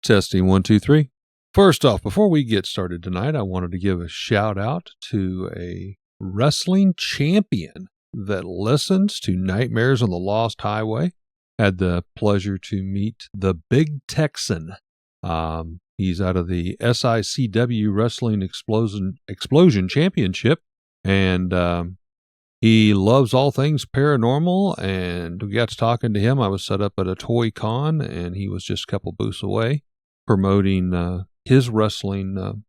Testing 1, 2, 3. First off, before we get started tonight, I wanted to give a shout out to a wrestling champion that listens to Nightmares on the Lost Highway. Had the pleasure to meet the Big Texan. He's out of the SICW Wrestling Explosion Championship, and he loves all things paranormal, and we got to talking to him. I was set up at a toy con, and he was just a couple booths away promoting his wrestling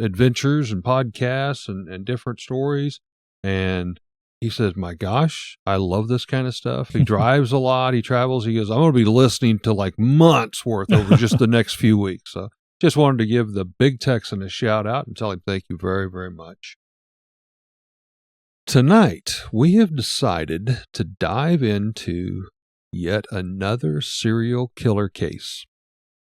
adventures and podcasts and different stories. And he says, my gosh, I love this kind of stuff. He drives a lot. He travels. He goes, I'm going to be listening to like months worth over just the next few weeks. So just wanted to give the Big Texan a shout out and tell him thank you very, very much. Tonight, we have decided to dive into yet another serial killer case.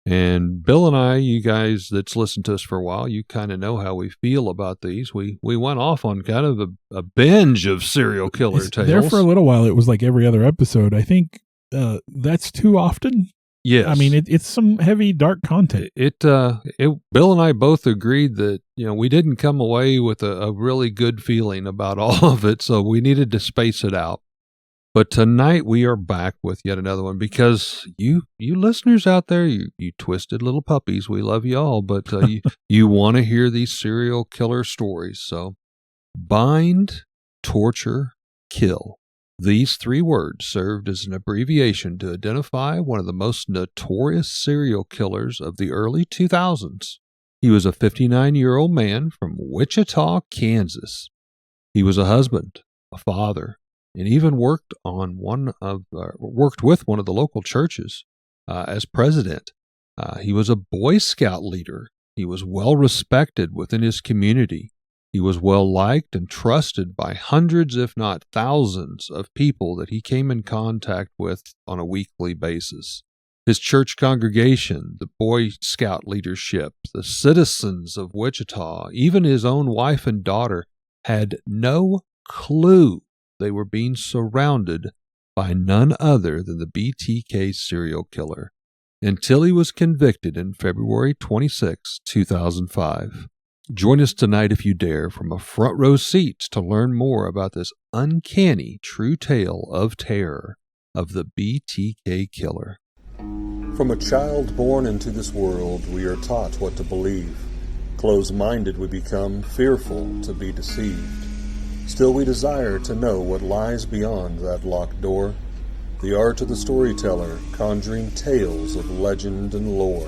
And Bill and I, you guys that's listened to us for a while, you kind of know how we feel about these. We went off on kind of a binge of serial killer tales. There for a little while, it was like every other episode. I think that's too often. Yes. I mean, it's some heavy, dark content. Bill and I both agreed that, we didn't come away with a really good feeling about all of it, so we needed to space it out. But tonight we are back with yet another one because you listeners out there, you twisted little puppies, we love you all, but you want to hear these serial killer stories. So bind, torture, kill. These three words served as an abbreviation to identify one of the most notorious serial killers of the early 2000s. He was a 59-year-old man from Wichita, Kansas. He was a husband, a father, and even worked with one of the local churches as president. He was a Boy Scout leader. He was well respected within his community. He was well liked and trusted by hundreds, if not thousands, of people that he came in contact with on a weekly basis. His church congregation, the Boy Scout leadership, the citizens of Wichita, even his own wife and daughter had no clue they were being surrounded by none other than the BTK serial killer until he was convicted in February 26, 2005. Join us tonight if you dare from a front row seat to learn more about this uncanny true tale of terror of the BTK Killer. From a child born into this world, we are taught what to believe. Closed-minded we become, fearful to be deceived. Still we desire to know what lies beyond that locked door. The art of the storyteller, conjuring tales of legend and lore.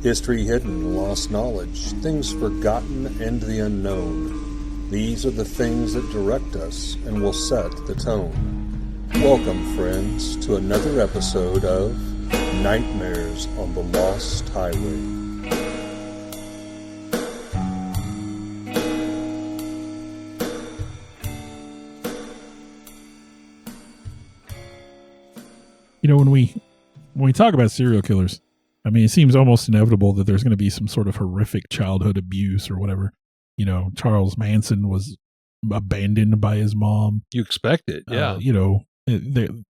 History hidden, lost knowledge, things forgotten and the unknown. These are the things that direct us and will set the tone. Welcome, friends, to another episode of Nightmares on the Lost Highway. When we talk about serial killers, I mean, it seems almost inevitable that there's going to be some sort of horrific childhood abuse or whatever. Charles Manson was abandoned by his mom. You expect it, yeah. Ed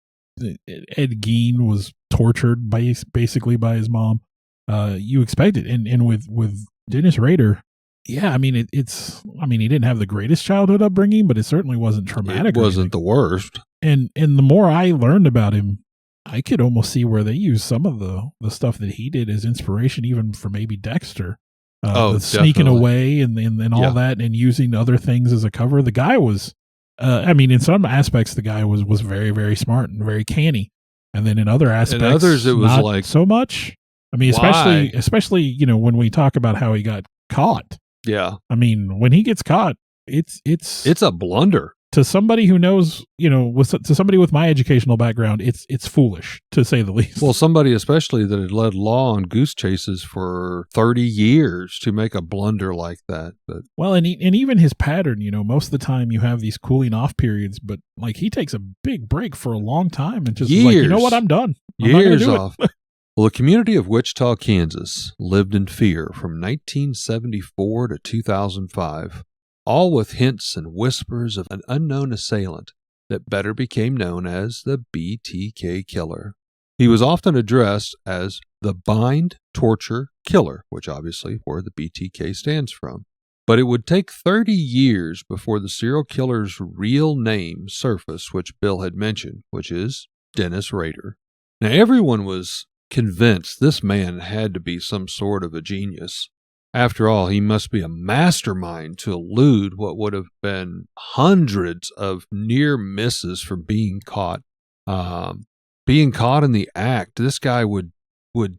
Gein was tortured basically by his mom. You expect it. And with Dennis Rader, yeah, I mean, he didn't have the greatest childhood upbringing, but it certainly wasn't traumatic. It wasn't the worst. And the more I learned about him, I could almost see where they used some of the stuff that he did as inspiration, even for maybe Dexter. The sneaking away and all that, and using other things as a cover. The guy was, in some aspects, the guy was very, very smart and very canny. And then in other aspects, in others, it was not like so much. I mean, especially when we talk about how he got caught. Yeah. I mean, when he gets caught, it's a blunder. To somebody who knows, to somebody with my educational background, it's foolish, to say the least. Well, somebody especially that had led law on goose chases for 30 years to make a blunder like that. But and even his pattern, most of the time you have these cooling off periods, but like he takes a big break for a long time and just is like, you know what, I'm done. I'm years off. Well, the community of Wichita, Kansas lived in fear from 1974 to 2005. All with hints and whispers of an unknown assailant that better became known as the BTK Killer. He was often addressed as the Bind, Torture, Killer, which obviously where the BTK stands from. But it would take 30 years before the serial killer's real name surfaced, which Bill had mentioned, which is Dennis Rader. Now, everyone was convinced this man had to be some sort of a genius. After all, he must be a mastermind to elude what would have been hundreds of near misses from being caught. Being caught in the act, this guy would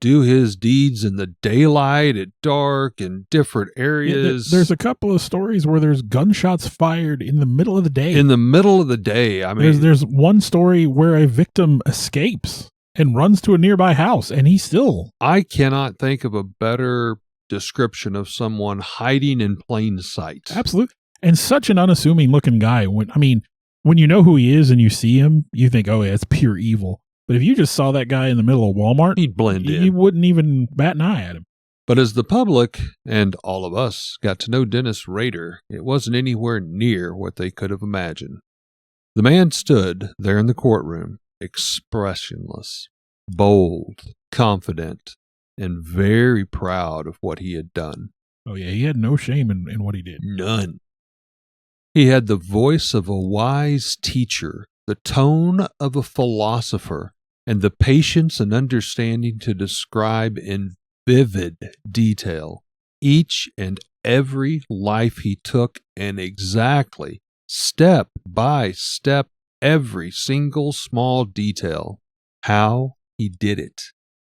do his deeds in the daylight, at dark, in different areas. There's a couple of stories where there's gunshots fired in the middle of the day. In the middle of the day. I mean, there's one story where a victim escapes and runs to a nearby house, and he's still... I cannot think of a better description of someone hiding in plain sight. Absolutely. And such an unassuming looking guy. When you know who he is and you see him, you think, oh, yeah, it's pure evil. But if you just saw that guy in the middle of Walmart, he'd blend in. You wouldn't even bat an eye at him. But as the public and all of us got to know Dennis Rader, it wasn't anywhere near what they could have imagined. The man stood there in the courtroom, expressionless, bold, confident, and very proud of what he had done. Oh, yeah, he had no shame in what he did. None. He had the voice of a wise teacher, the tone of a philosopher, and the patience and understanding to describe in vivid detail each and every life he took, and exactly, step by step, every single small detail, how he did it,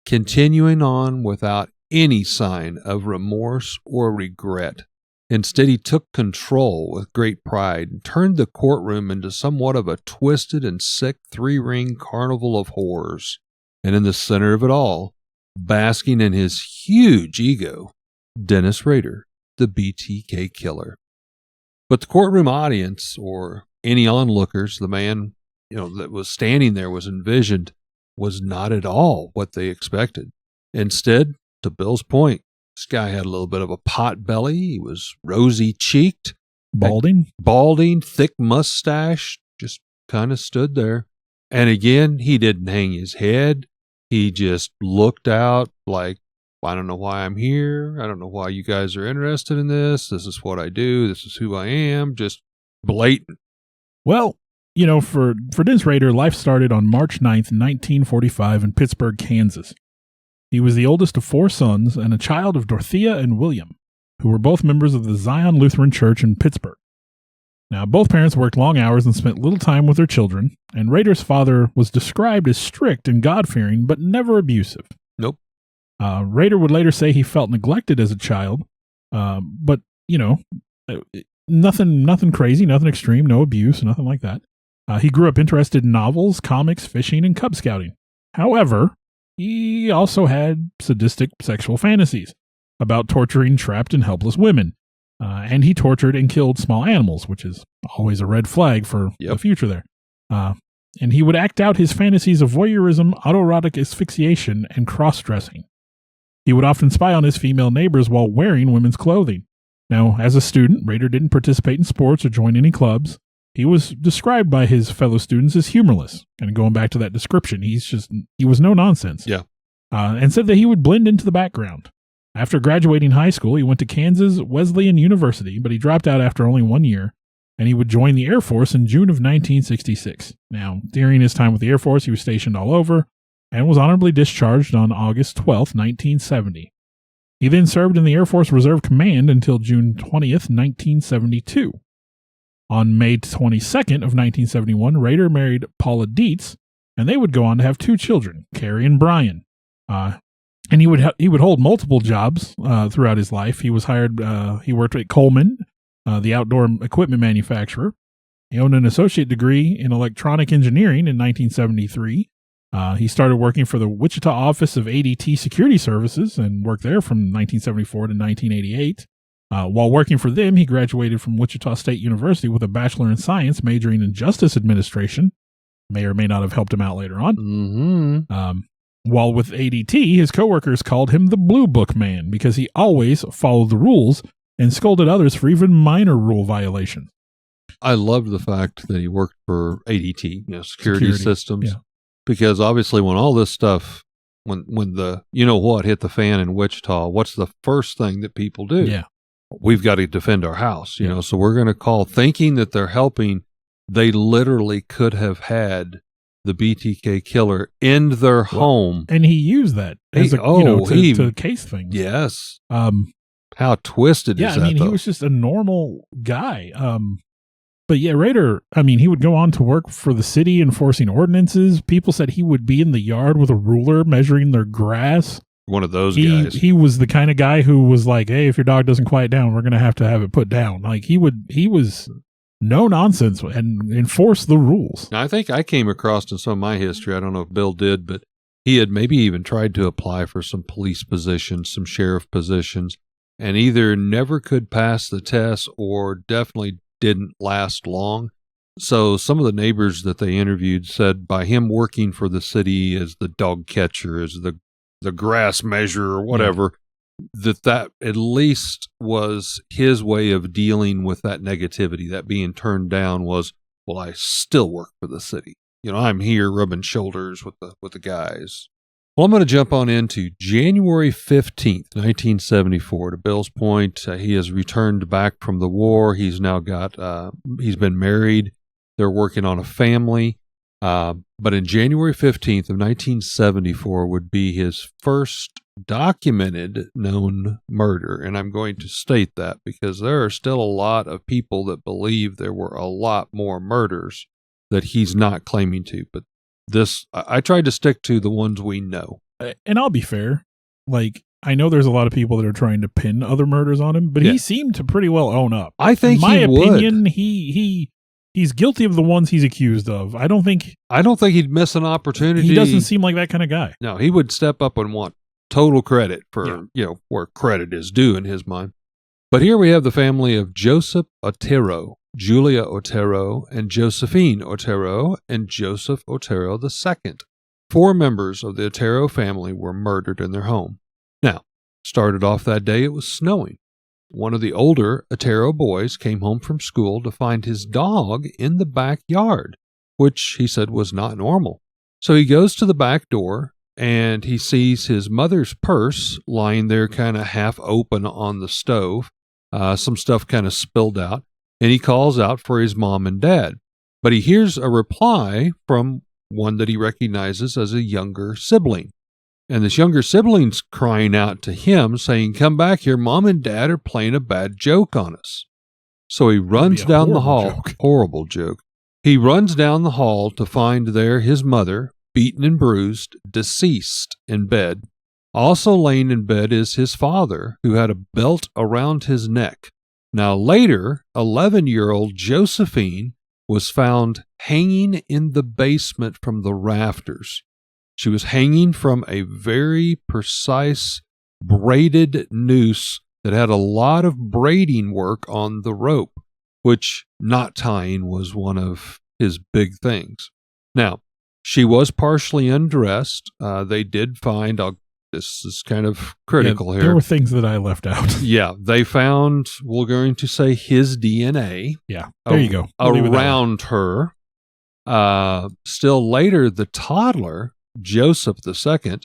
continuing on without any sign of remorse or regret. Instead, he took control with great pride and turned the courtroom into somewhat of a twisted and sick three-ring carnival of horrors. And in the center of it all, basking in his huge ego, Dennis Rader, the BTK Killer. But the courtroom audience, or any onlookers, the man that was standing there was envisioned, was not at all what they expected. Instead, to Bill's point, this guy had a little bit of a pot belly. He was rosy-cheeked. Balding, thick mustache, just kind of stood there. And again, he didn't hang his head. He just looked out like, I don't know why I'm here. I don't know why you guys are interested in this. This is what I do. This is who I am. Just blatant. Well, for Dennis Rader, life started on March 9th, 1945 in Pittsburgh, Kansas. He was the oldest of 4 sons and a child of Dorothea and William, who were both members of the Zion Lutheran Church in Pittsburgh. Now, both parents worked long hours and spent little time with their children, and Rader's father was described as strict and God-fearing, but never abusive. Nope. Rader would later say he felt neglected as a child, but, nothing crazy, nothing extreme, no abuse, nothing like that. He grew up interested in novels, comics, fishing, and Cub Scouting. However, he also had sadistic sexual fantasies about torturing trapped and helpless women. And he tortured and killed small animals, which is always a red flag for the future there. And he would act out his fantasies of voyeurism, autoerotic asphyxiation, and cross-dressing. He would often spy on his female neighbors while wearing women's clothing. Now, as a student, Rader didn't participate in sports or join any clubs. He was described by his fellow students as humorless. And going back to that description, he was no nonsense. Yeah. And said that he would blend into the background. After graduating high school, he went to Kansas Wesleyan University, but he dropped out after only 1 year, and he would join the Air Force in June of 1966. Now, during his time with the Air Force, he was stationed all over and was honorably discharged on August 12, 1970. He then served in the Air Force Reserve Command until June 20th, 1972. On May 22nd of 1971, Rader married Paula Dietz, and they would go on to have 2 children, Carrie and Brian. And he would hold multiple jobs throughout his life. He was hired. He worked at Coleman, the outdoor equipment manufacturer. He owned an associate degree in electronic engineering in 1973. He started working for the Wichita office of ADT Security Services and worked there from 1974 to 1988. While working for them, he graduated from Wichita State University with a Bachelor in Science, majoring in Justice Administration. May or may not have helped him out later on. Mm-hmm. While with ADT, his coworkers called him the Blue Book Man because he always followed the rules and scolded others for even minor rule violations. I loved the fact that he worked for ADT, security systems, yeah. Because obviously when all this stuff when the you know what hit the fan in Wichita, what's the first thing that people do? Yeah. We've got to defend our house, you know, so we're going to call, thinking that they're helping. They literally could have had the BTK Killer in their home. And he used that as to case things. Yes. How twisted is that, he was just a normal guy. But yeah, Rader, he would go on to work for the city enforcing ordinances. People said he would be in the yard with a ruler measuring their grass. One of those guys. He was the kind of guy who was like, hey, if your dog doesn't quiet down, we're going to have it put down. Like he was no nonsense and enforce the rules. Now, I think I came across in some of my history, I don't know if Bill did, but he had maybe even tried to apply for some police positions, some sheriff positions, and either never could pass the test or definitely didn't last long. So some of the neighbors that they interviewed said by him working for the city as the dog catcher, as the grass measurer or whatever, that at least was his way of dealing with that negativity, that being turned down was, well, I still work for the city. You know, I'm here rubbing shoulders with the guys. Well, I'm going to jump on into January 15th, 1974. To Bill's point, he has returned back from the war. He's now he's been married. They're working on a family. But in January 15th of 1974 would be his first documented known murder. And I'm going to state that because there are still a lot of people that believe there were a lot more murders that he's not claiming to. But I tried to stick to the ones we know. And I'll be fair. Like, I know there's a lot of people that are trying to pin other murders on him, but he seemed to pretty well own up. I think in my opinion, he's guilty of the ones he's accused of. I don't think he'd miss an opportunity. He doesn't seem like that kind of guy. No, he would step up and want total credit for, where credit is due in his mind. But here we have the family of Joseph Otero, Julia Otero, and Josephine Otero, and Joseph Otero II. 4 members of the Otero family were murdered in their home. Now, started off that day, it was snowing. One of the older Otero boys came home from school to find his dog in the backyard, which he said was not normal. So he goes to the back door and he sees his mother's purse lying there kind of half open on the stove. Some stuff kind of spilled out, and he calls out for his mom and dad. But he hears a reply from one that he recognizes as a younger sibling. And this younger sibling's crying out to him, saying, "Come back here, Mom and Dad are playing a bad joke on us." So he runs down the hall. Horrible joke. He runs down the hall to find there his mother, beaten and bruised, deceased in bed. Also laying in bed is his father, who had a belt around his neck. Now later, 11-year-old Josephine was found hanging in the basement from the rafters. She was hanging from a very precise braided noose that had a lot of braiding work on the rope, which knot tying was one of his big things. Now, she was partially undressed. They did find, this is kind of critical here. There were things that I left out. Yeah, they found, we're going to say, his DNA. Yeah, there you go. Around her. Still later, the toddler, Joseph II,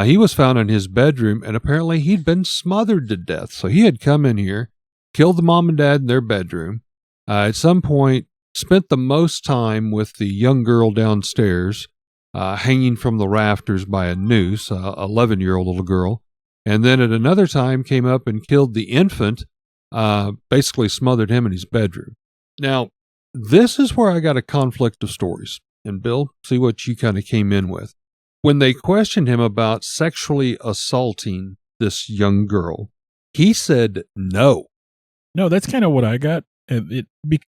he was found in his bedroom, and apparently he'd been smothered to death. So he had come in here, killed the mom and dad in their bedroom. At some point, spent the most time with the young girl downstairs, hanging from the rafters by a noose, 11-year-old little girl. And then at another time came up and killed the infant, basically smothered him in his bedroom. Now, this is where I got a conflict of stories. And Bill, see what you kind of came in with. When they questioned him about sexually assaulting this young girl, he said no. No, that's kind of what I got.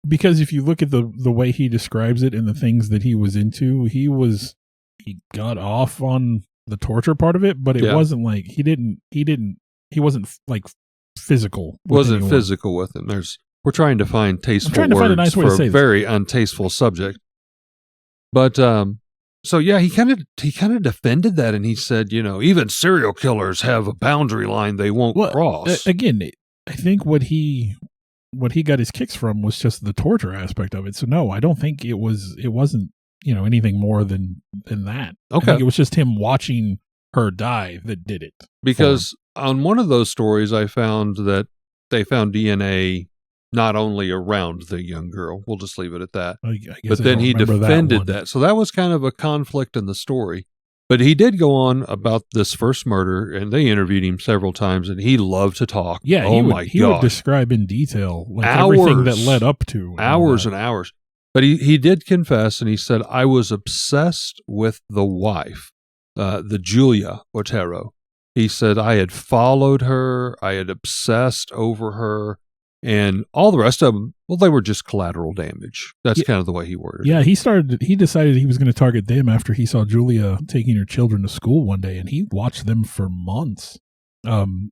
Because if you look at the way he describes it and the things that he was into, he got off on the torture part of it, but it wasn't like he wasn't like physical. Wasn't physical with him. We're trying to find tasteful words for a very untasteful subject. But so yeah, he kind of defended that, and he said, even serial killers have a boundary line they won't cross. Again, I think what he got his kicks from was just the torture aspect of it. So no, I don't think it wasn't anything more than that. Okay, I think it was just him watching her die that did it. Because on one of those stories, I found that they found DNA not only around the young girl. We'll just leave it at that. But then he defended that. So that was kind of a conflict in the story. But he did go on about this first murder, and they interviewed him several times, and he loved to talk. Yeah, he would describe in detail everything that led up to hours and hours. But he did confess, and he said, I was obsessed with the wife, the Julia Otero. He said, I had followed her, I had obsessed over her, and all the rest of them, well, they were just collateral damage. That's kind of the way he worded it. Yeah, he decided he was going to target them after he saw Julia taking her children to school one day, and he watched them for months, and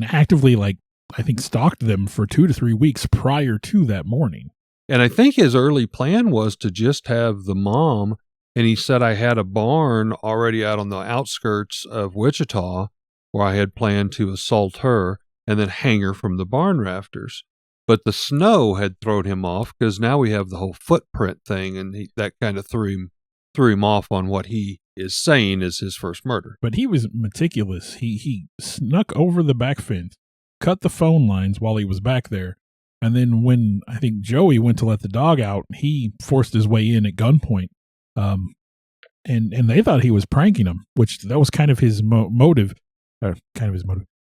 actively, I think, stalked them for 2 to 3 weeks prior to that morning. And I think his early plan was to just have the mom, and he said, I had a barn already out on the outskirts of Wichita where I had planned to assault her and then hang her from the barn rafters. But the snow had thrown him off because now we have the whole footprint thing, and that kind of threw him off on what he is saying is his first murder. But he was meticulous. He snuck over the back fence, cut the phone lines while he was back there, and then when I think Joey went to let the dog out, he forced his way in at gunpoint. And they thought he was pranking him, which that was kind of his motive. Kind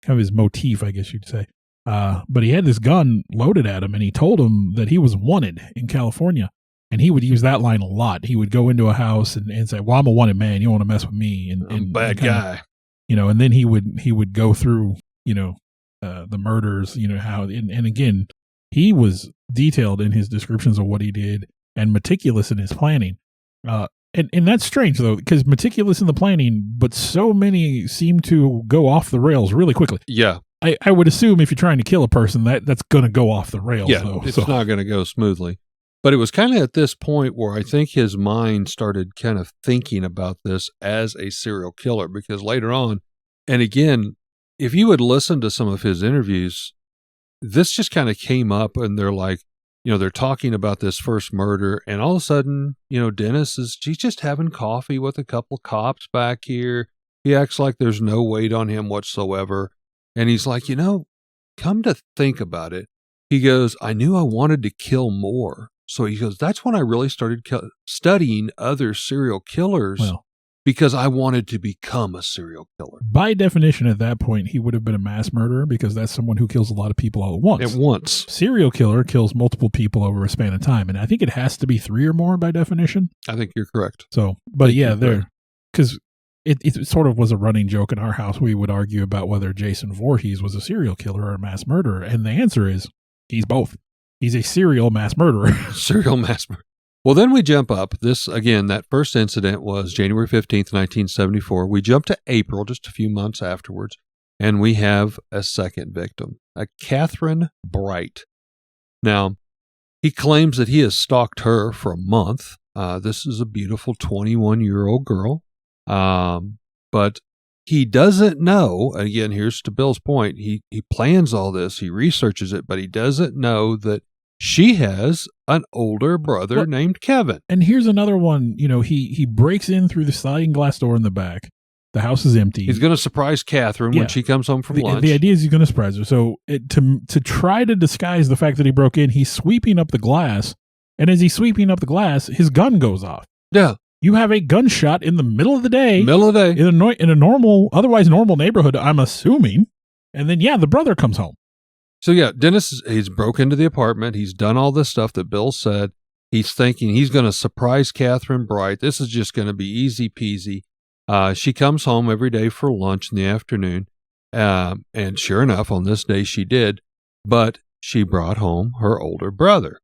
of his motif, I guess you'd say. But he had this gun loaded at him, and he told him that he was wanted in California. And he would use that line a lot. He would go into a house and say, well, I'm a wanted man. You don't want to mess with me. And I'm a bad guy. And then he would go through, the murders, how, and again, he was detailed in his descriptions of what he did and meticulous in his planning. And that's strange, though, because meticulous in the planning, but so many seem to go off the rails really quickly. Yeah. I would assume if you're trying to kill a person, that's going to go off the rails. Yeah, though, it's not going to go smoothly. But it was kind of at this point where I think his mind started kind of thinking about this as a serial killer, because later on, and again, if you would listen to some of his interviews, this just kind of came up, and they're like, they're talking about this first murder, and all of a sudden, Dennis he's just having coffee with a couple cops back here. He acts like there's no weight on him whatsoever. And he's like, come to think about it. He goes, I knew I wanted to kill more. So he goes, that's when I really started studying other serial killers, because I wanted to become a serial killer. By definition, at that point, he would have been a mass murderer, because that's someone who kills a lot of people all at once. At once. Serial killer kills multiple people over a span of time. And I think it has to be 3 or more by definition. I think you're correct. So, but yeah, because it sort of was a running joke in our house. We would argue about whether Jason Voorhees was a serial killer or a mass murderer. And the answer is he's both. He's a serial mass murderer. Serial mass murderer. Well, then we jump up. This, again, that first incident was January 15th, 1974. We jump to April, just a few months afterwards, and we have a second victim, a Catherine Bright. Now, he claims that he has stalked her for a month. This is a beautiful 21-year-old girl. But he doesn't know, again, here's to Bill's point, he plans all this, he researches it, but he doesn't know that she has an older brother named Kevin. And here's another one, he breaks in through the sliding glass door in the back. The house is empty. He's going to surprise Catherine when she comes home from lunch. The idea is he's going to surprise her. So to try to disguise the fact that he broke in, he's sweeping up the glass. And as he's sweeping up the glass, his gun goes off. Yeah. You have a gunshot in the middle of the day. Middle of the day. In a otherwise normal neighborhood, I'm assuming. And then, the brother comes home. So, Dennis, he's broke into the apartment. He's done all this stuff that Bill said. He's thinking he's going to surprise Catherine Bright. This is just going to be easy peasy. She comes home every day for lunch in the afternoon. And sure enough, on this day she did. But she brought home her older brother.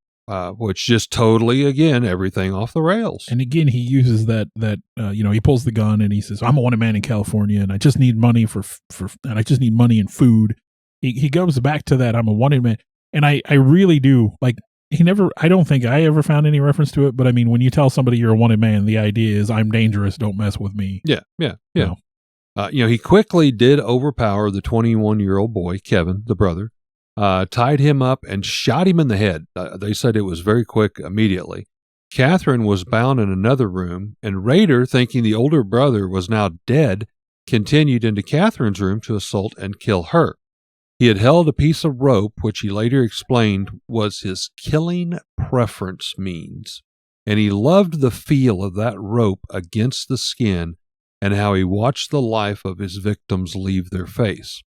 Which just totally, again, everything off the rails. And again, he uses that he pulls the gun and he says, I'm a wanted man in California and I just need money and I just need money and food. He goes back to that, I'm a wanted man. And I really do, I don't think I ever found any reference to it, but I mean, when you tell somebody you're a wanted man, the idea is I'm dangerous, don't mess with me. Yeah. He quickly did overpower the 21-year-old boy, Kevin, the brother. Tied him up and shot him in the head. They said it was very quick immediately. Catherine was bound in another room, and Rader, thinking the older brother was now dead, continued into Catherine's room to assault and kill her. He had held a piece of rope, which he later explained was his killing preference means, and he loved the feel of that rope against the skin and how he watched the life of his victims leave their face.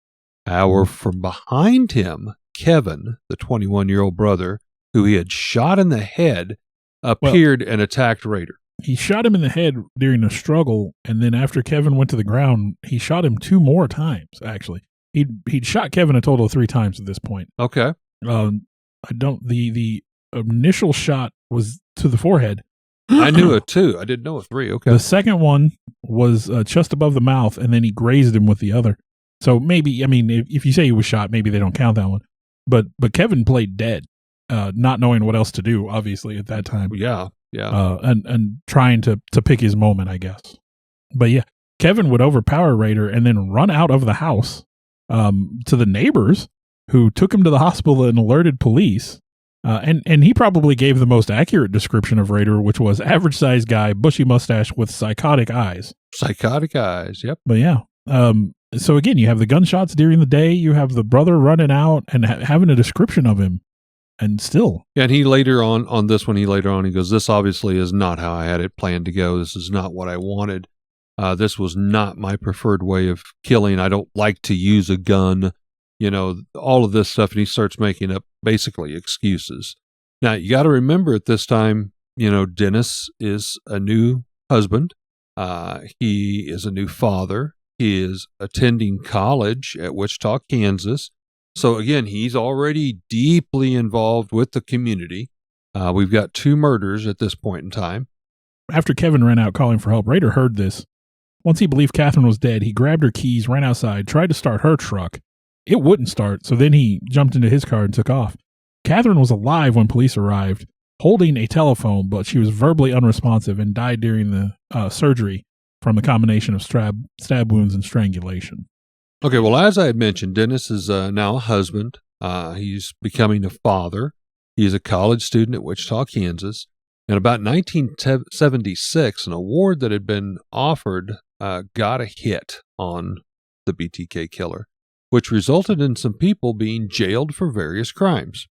However, from behind him, Kevin, the 21-year-old brother, who he had shot in the head, appeared and attacked Rader. He shot him in the head during a struggle, and then after Kevin went to the ground, he shot him 2 more times, actually. He'd shot Kevin a total of 3 times at this point. Okay. The initial shot was to the forehead. I knew a 2. I didn't know a 3. Okay. The second one was just above the mouth, and then he grazed him with the other. So maybe, I mean, if you say he was shot, maybe they don't count that one. But Kevin played dead, not knowing what else to do, obviously, at that time. Yeah. And trying to pick his moment, I guess. But yeah, Kevin would overpower Rader and then run out of the house to the neighbors, who took him to the hospital and alerted police. And he probably gave the most accurate description of Rader, which was average-sized guy, bushy mustache with psychotic eyes. Psychotic eyes, yep. But yeah. So again, you have the gunshots during the day, you have the brother running out and having a description of him. And still. Yeah, and he later on this one, he goes, this obviously is not how I had it planned to go. This is not what I wanted. This was not my preferred way of killing. I don't like to use a gun, all of this stuff. And he starts making up basically excuses. Now, you got to remember at this time, Dennis is a new husband. He is a new father. He is attending college at Wichita, Kansas. So again, he's already deeply involved with the community. We've got 2 murders at this point in time. After Kevin ran out calling for help, Rader heard this. Once he believed Catherine was dead, he grabbed her keys, ran outside, tried to start her truck. It wouldn't start, so then he jumped into his car and took off. Catherine was alive when police arrived, holding a telephone, but she was verbally unresponsive and died during the surgery from the combination of stab wounds and strangulation. Okay, well, as I had mentioned, Dennis is now a husband. He's becoming a father. He's a college student at Wichita, Kansas. And about 1976, an award that had been offered got a hit on the BTK Killer, which resulted in some people being jailed for various crimes.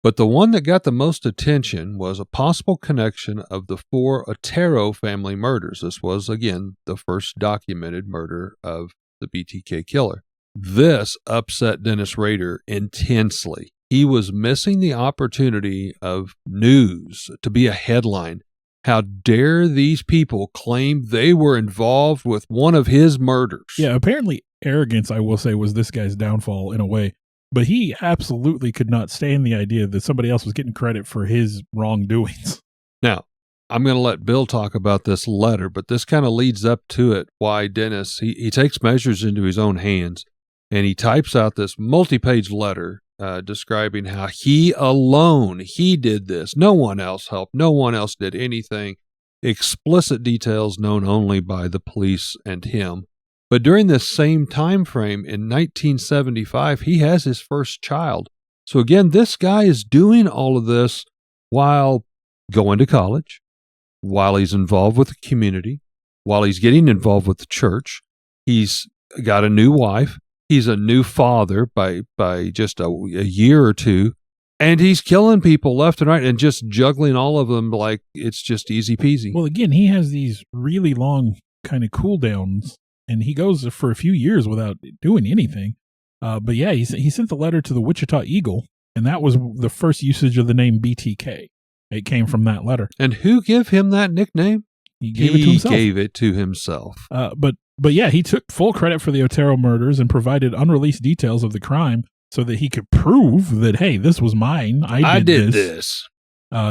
But the one that got the most attention was a possible connection of the 4 Otero family murders. This was, again, the first documented murder of the BTK Killer. This upset Dennis Rader intensely. He was missing the opportunity of news to be a headline. How dare these people claim they were involved with one of his murders? Yeah, apparently arrogance, I will say, was this guy's downfall in a way. But he absolutely could not stand the idea that somebody else was getting credit for his wrongdoings. Now, I'm going to let Bill talk about this letter, but this kind of leads up to it, why Dennis, he takes measures into his own hands, and he types out this multi-page letter describing how he did this. No one else helped. No one else did anything. Explicit details known only by the police and him. But during this same time frame, in 1975, he has his first child. So again, this guy is doing all of this while going to college, while he's involved with the community, while he's getting involved with the church. He's got a new wife. He's a new father by just a year or 2. And he's killing people left and right and just juggling all of them like it's just easy peasy. Well, again, he has these really long kind of cool downs, and he goes for a few years without doing anything. But yeah, he sent the letter to the Wichita Eagle, and that was the first usage of the name BTK. It came from that letter. And who gave him that nickname? He gave it to himself. But yeah, he took full credit for the Otero murders and provided unreleased details of the crime so that he could prove that, hey, this was mine. I did this.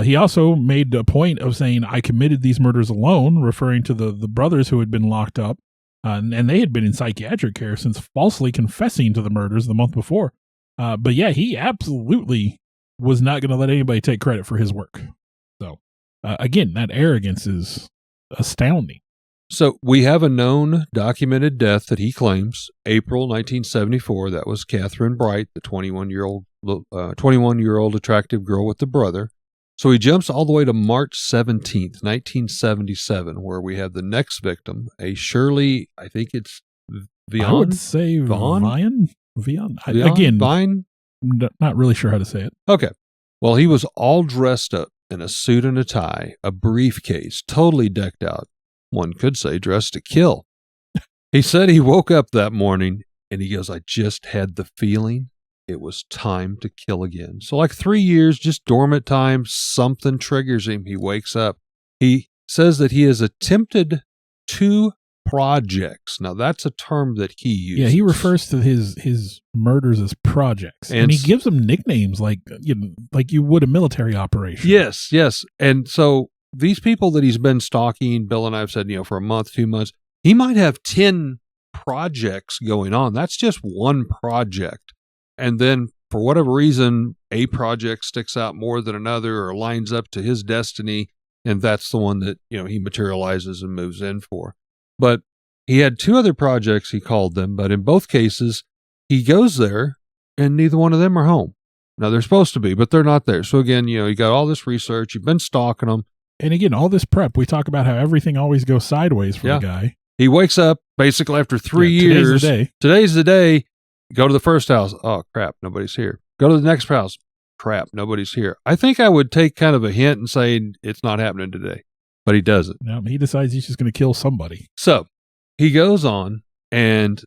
He also made a point of saying, I committed these murders alone, referring to the brothers who had been locked up. And they had been in psychiatric care since falsely confessing to the murders the month before. But yeah, he absolutely was not going to let anybody take credit for his work. So again, that arrogance is astounding. So we have a known documented death that he claims, April 1974. That was Catherine Bright, the 21-year-old attractive girl with the brother. So he jumps all the way to March 17th, 1977, where we have the next victim, a Shirley, I think it's I would say Vian. Again, Vine? Not really sure how to say it. Okay. Well, he was all dressed up in a suit and a tie, a briefcase, totally decked out. One could say dressed to kill. He said he woke up that morning and he goes, I just had the feeling it was time to kill again. So like 3 years, just dormant time, something triggers him. He wakes up. He says that he has attempted 2 projects. Now that's a term that he uses. Yeah, he refers to his murders as projects, and he gives them nicknames like you would a military operation. Yes. And so these people that he's been stalking, Bill and I have said, for a month, 2 months, he might have 10 projects going on. That's just one project. And then for whatever reason, a project sticks out more than another or lines up to his destiny. And that's the one that, he materializes and moves in for. But he had 2 other projects, he called them. But in both cases, he goes there and neither one of them are home. Now they're supposed to be, but they're not there. So again, you got all this research. You've been stalking them. And again, all this prep, we talk about how everything always goes sideways for the guy. He wakes up basically after 3 years. Today's the day. Go to the first house. Oh, crap. Nobody's here. Go to the next house. Crap. Nobody's here. I think I would take kind of a hint and say it's not happening today, but he doesn't. No, he decides he's just going to kill somebody. So he goes on and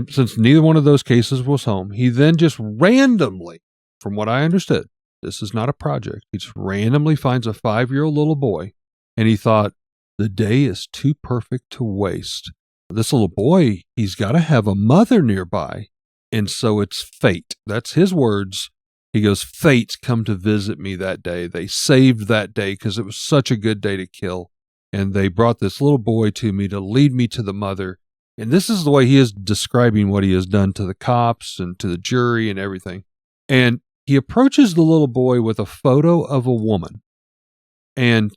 since neither one of those cases was home, he then just randomly, from what I understood, this is not a project. He just randomly finds a 5-year-old little boy and he thought the day is too perfect to waste. This little boy, he's got to have a mother nearby. And so it's fate. That's his words. He goes, fate's come to visit me that day. They saved that day because it was such a good day to kill. And they brought this little boy to me to lead me to the mother. And this is the way he is describing what he has done to the cops and to the jury and everything. And he approaches the little boy with a photo of a woman. And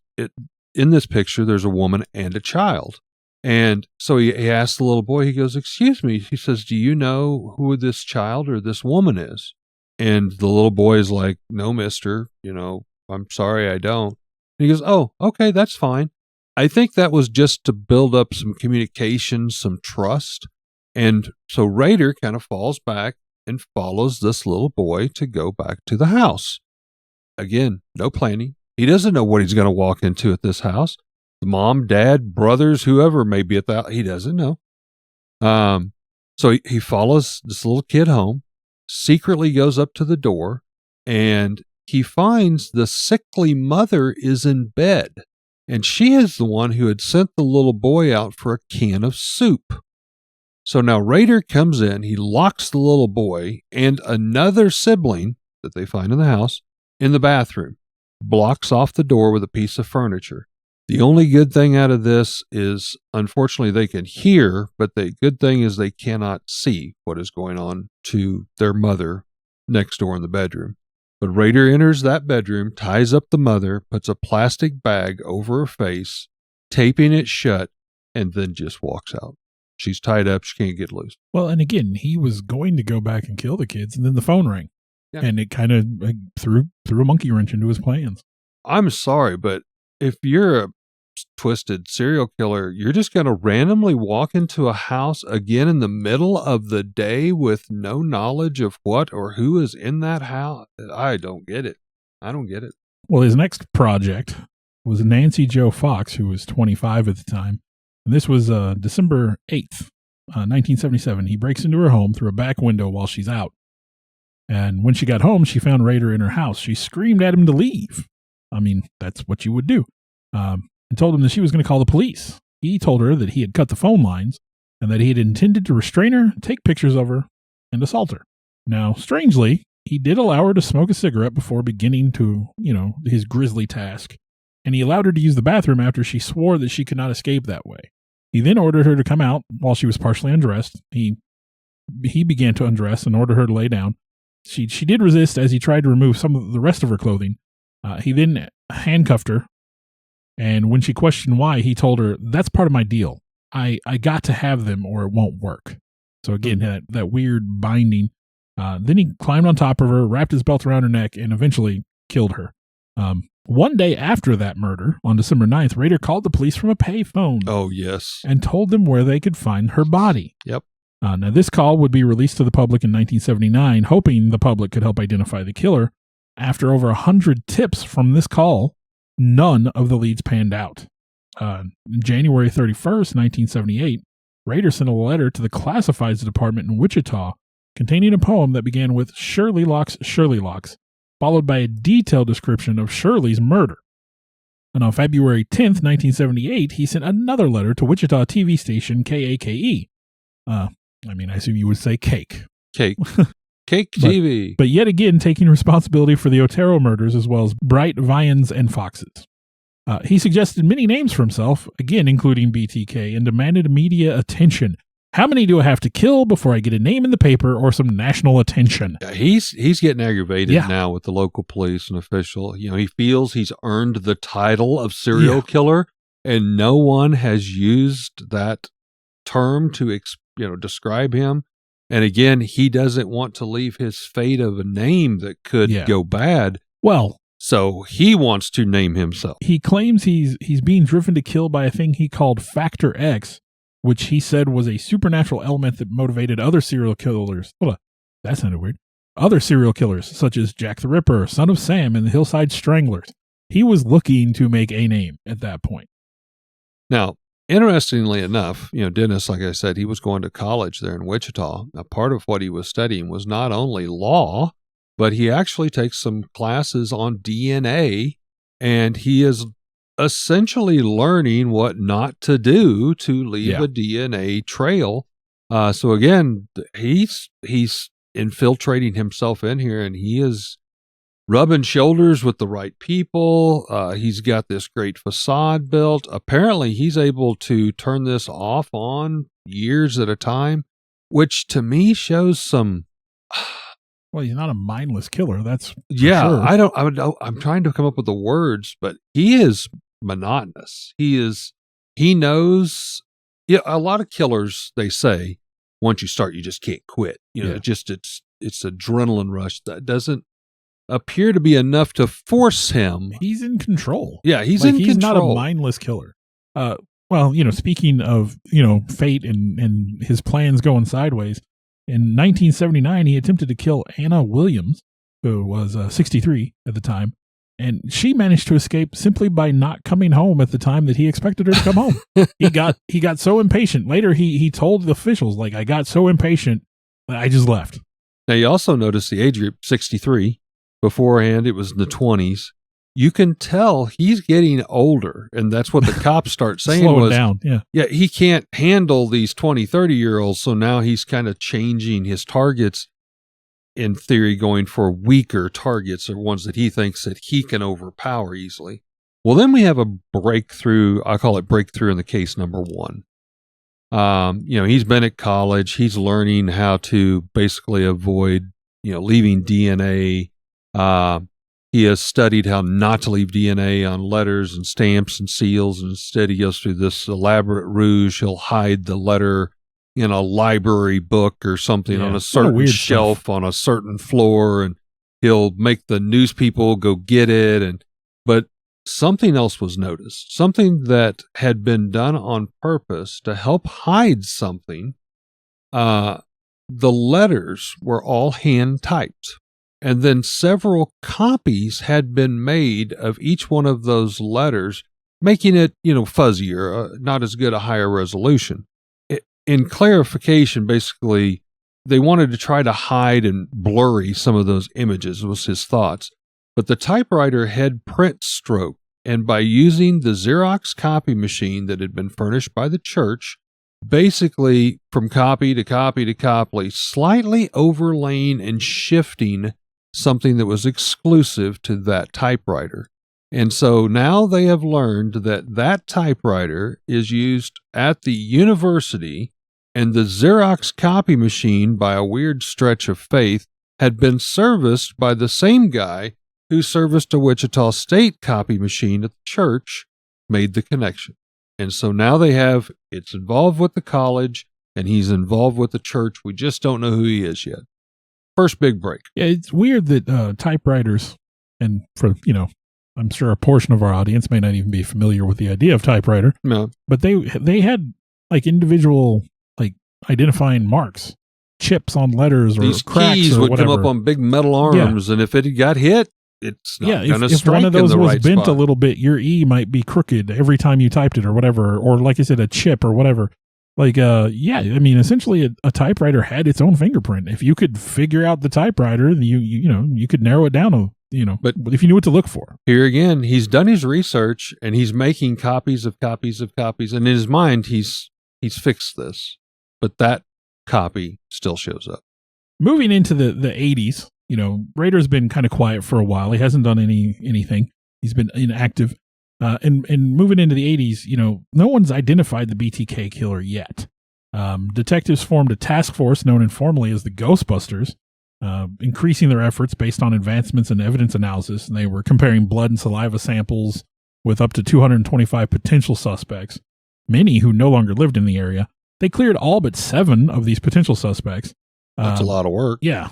in this picture, there's a woman and a child. And so he asked the little boy, he goes, excuse me. He says, do you know who this child or this woman is? And the little boy is like, no, mister, I'm sorry, I don't. And he goes, oh, okay, that's fine. I think that was just to build up some communication, some trust. And so Rader kind of falls back and follows this little boy to go back to the house. Again, no planning. He doesn't know what he's going to walk into at this house. The mom, dad, brothers, whoever may be at that, he doesn't know. So he follows this little kid home, secretly goes up to the door, and he finds the sickly mother is in bed. And she is the one who had sent the little boy out for a can of soup. So now Rader comes in, he locks the little boy and another sibling that they find in the house in the bathroom, blocks off the door with a piece of furniture. The only good thing out of this is, unfortunately, they can hear, but the good thing is they cannot see what is going on to their mother next door in the bedroom. But Rader enters that bedroom, ties up the mother, puts a plastic bag over her face, taping it shut, and then just walks out. She's tied up. She can't get loose. Well, and again, he was going to go back and kill the kids, and then the phone rang. Yeah. And it kind of threw a monkey wrench into his plans. I'm sorry, but if you're a twisted serial killer, you're just going to randomly walk into a house again in the middle of the day with no knowledge of what or who is in that house? I don't get it. Well, his next project was Nancy Jo Fox, who was 25 at the time. And this was December 8th, 1977. He breaks into her home through a back window while she's out. And when she got home, she found Rader in her house. She screamed at him to leave. I mean, that's what you would do. And told him that she was going to call the police. He told her that he had cut the phone lines and that he had intended to restrain her, take pictures of her, and assault her. Now, strangely, he did allow her to smoke a cigarette before beginning to, his grisly task. And he allowed her to use the bathroom after she swore that she could not escape that way. He then ordered her to come out while she was partially undressed. He began to undress and ordered her to lay down. She did resist as he tried to remove some of the rest of her clothing. He then handcuffed her. And when she questioned why, he told her, that's part of my deal. I got to have them or it won't work. So again, that weird binding. Then he climbed on top of her, wrapped his belt around her neck, and eventually killed her. One day after that murder, on December 9th, Rader called the police from a payphone. Oh, yes. And told them where they could find her body. Yep. Now, this call would be released to the public in 1979, hoping the public could help identify the killer. After over 100 tips from this call, none of the leads panned out. January 31st, 1978, Rader sent a letter to the Classifieds Department in Wichita containing a poem that began with Shirley Locks, followed by a detailed description of Shirley's murder. And on February 10th, 1978, he sent another letter to Wichita TV station KAKE. I assume you would say Cake. Cake TV. But yet again, taking responsibility for the Otero murders as well as Bright, Vians, and Foxes. He suggested many names for himself, again including BTK, and demanded media attention. How many do I have to kill before I get a name in the paper or some national attention? He's getting aggravated now with the local police and official. He feels he's earned the title of serial killer, and no one has used that term to describe him. And again, he doesn't want to leave his fate of a name that could go bad. Well, so he wants to name himself. He claims he's being driven to kill by a thing he called Factor X, which he said was a supernatural element that motivated other serial killers. Hold on, that sounded weird. Other serial killers, such as Jack the Ripper, Son of Sam, and the Hillside Stranglers. He was looking to make a name at that point. Now, interestingly enough, Dennis, like I said, he was going to college there in Wichita. Now, part of what he was studying was not only law, but he actually takes some classes on DNA, and he is essentially learning what not to do to leave a DNA trail. So again, he's infiltrating himself in here, and he is rubbing shoulders with the right people. He's got this great facade built. Apparently, he's able to turn this off on years at a time, which to me shows some. Well, he's not a mindless killer. That's sure. I'm trying to come up with the words, but he is monotonous. He knows. Yeah, a lot of killers, they say, once you start, you just can't quit. It's adrenaline rush that doesn't appear to be enough to force him. He's in control. Yeah, he's in control. He's not a mindless killer. Well, speaking of, fate and his plans going sideways, in 1979, he attempted to kill Anna Williams, who was 63 at the time, and she managed to escape simply by not coming home at the time that he expected her to come home. He got so impatient. Later, he told the officials, I got so impatient that I just left. Now, you also notice the age group, 63. Beforehand, it was in the 20s. You can tell he's getting older, and that's what the cops start saying. Slowing down, yeah, he can't handle these 20, 30-year-olds, so now he's kind of changing his targets, in theory, going for weaker targets or ones that he thinks that he can overpower easily. Well, then we have a breakthrough. I call it breakthrough in the case number one. He's been at college. He's learning how to basically avoid, leaving DNA. He has studied how not to leave DNA on letters and stamps and seals, and instead he goes through this elaborate ruse. He'll hide the letter in a library book or something on a certain shelf on a certain floor, and he'll make the news people go get it. But something else was noticed, something that had been done on purpose to help hide something. The letters were all hand typed. And then several copies had been made of each one of those letters, making it, fuzzier, not as good a higher resolution. In clarification, basically, they wanted to try to hide and blurry some of those images, was his thoughts. But the typewriter had print stroke, and by using the Xerox copy machine that had been furnished by the church, basically from copy to copy to copy, slightly overlaying and shifting something that was exclusive to that typewriter. And so now they have learned that typewriter is used at the university, and the Xerox copy machine, by a weird stretch of faith, had been serviced by the same guy who serviced a Wichita State copy machine at the church, made the connection. And so now it's involved with the college, and he's involved with the church. We just don't know who he is yet. First big break. Yeah, it's weird that typewriters, and for, I'm sure a portion of our audience may not even be familiar with the idea of typewriter. No. But they had individual identifying marks, chips on letters, or these cracks keys or would whatever. come up on big metal arms, and if it got hit, it's not going to if strike one of those in the was right bent spot. a little bit, your E might be crooked every time you typed it or whatever, or like I said, a chip or whatever. Like, I mean, essentially a typewriter had its own fingerprint. If you could figure out the typewriter, you could narrow it down, but if you knew what to look for. Here again, he's done his research and he's making copies of copies of copies. And in his mind, he's fixed this, but that copy still shows up. Moving into the 80s, Rader's been kind of quiet for a while. He hasn't done anything. He's been inactive. And moving into the 80s, no one's identified the BTK killer yet. Detectives formed a task force known informally as the Ghostbusters, increasing their efforts based on advancements in evidence analysis. And they were comparing blood and saliva samples with up to 225 potential suspects, many who no longer lived in the area. They cleared all but 7 of these potential suspects. That's a lot of work. Yeah.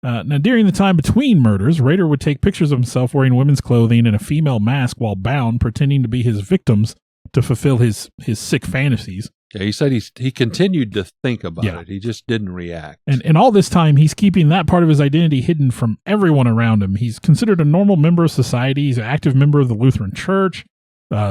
Now, during the time between murders, Rader would take pictures of himself wearing women's clothing and a female mask while bound, pretending to be his victims to fulfill his sick fantasies. Yeah, he said he continued to think about it. He just didn't react. And all this time, he's keeping that part of his identity hidden from everyone around him. He's considered a normal member of society. He's an active member of the Lutheran Church,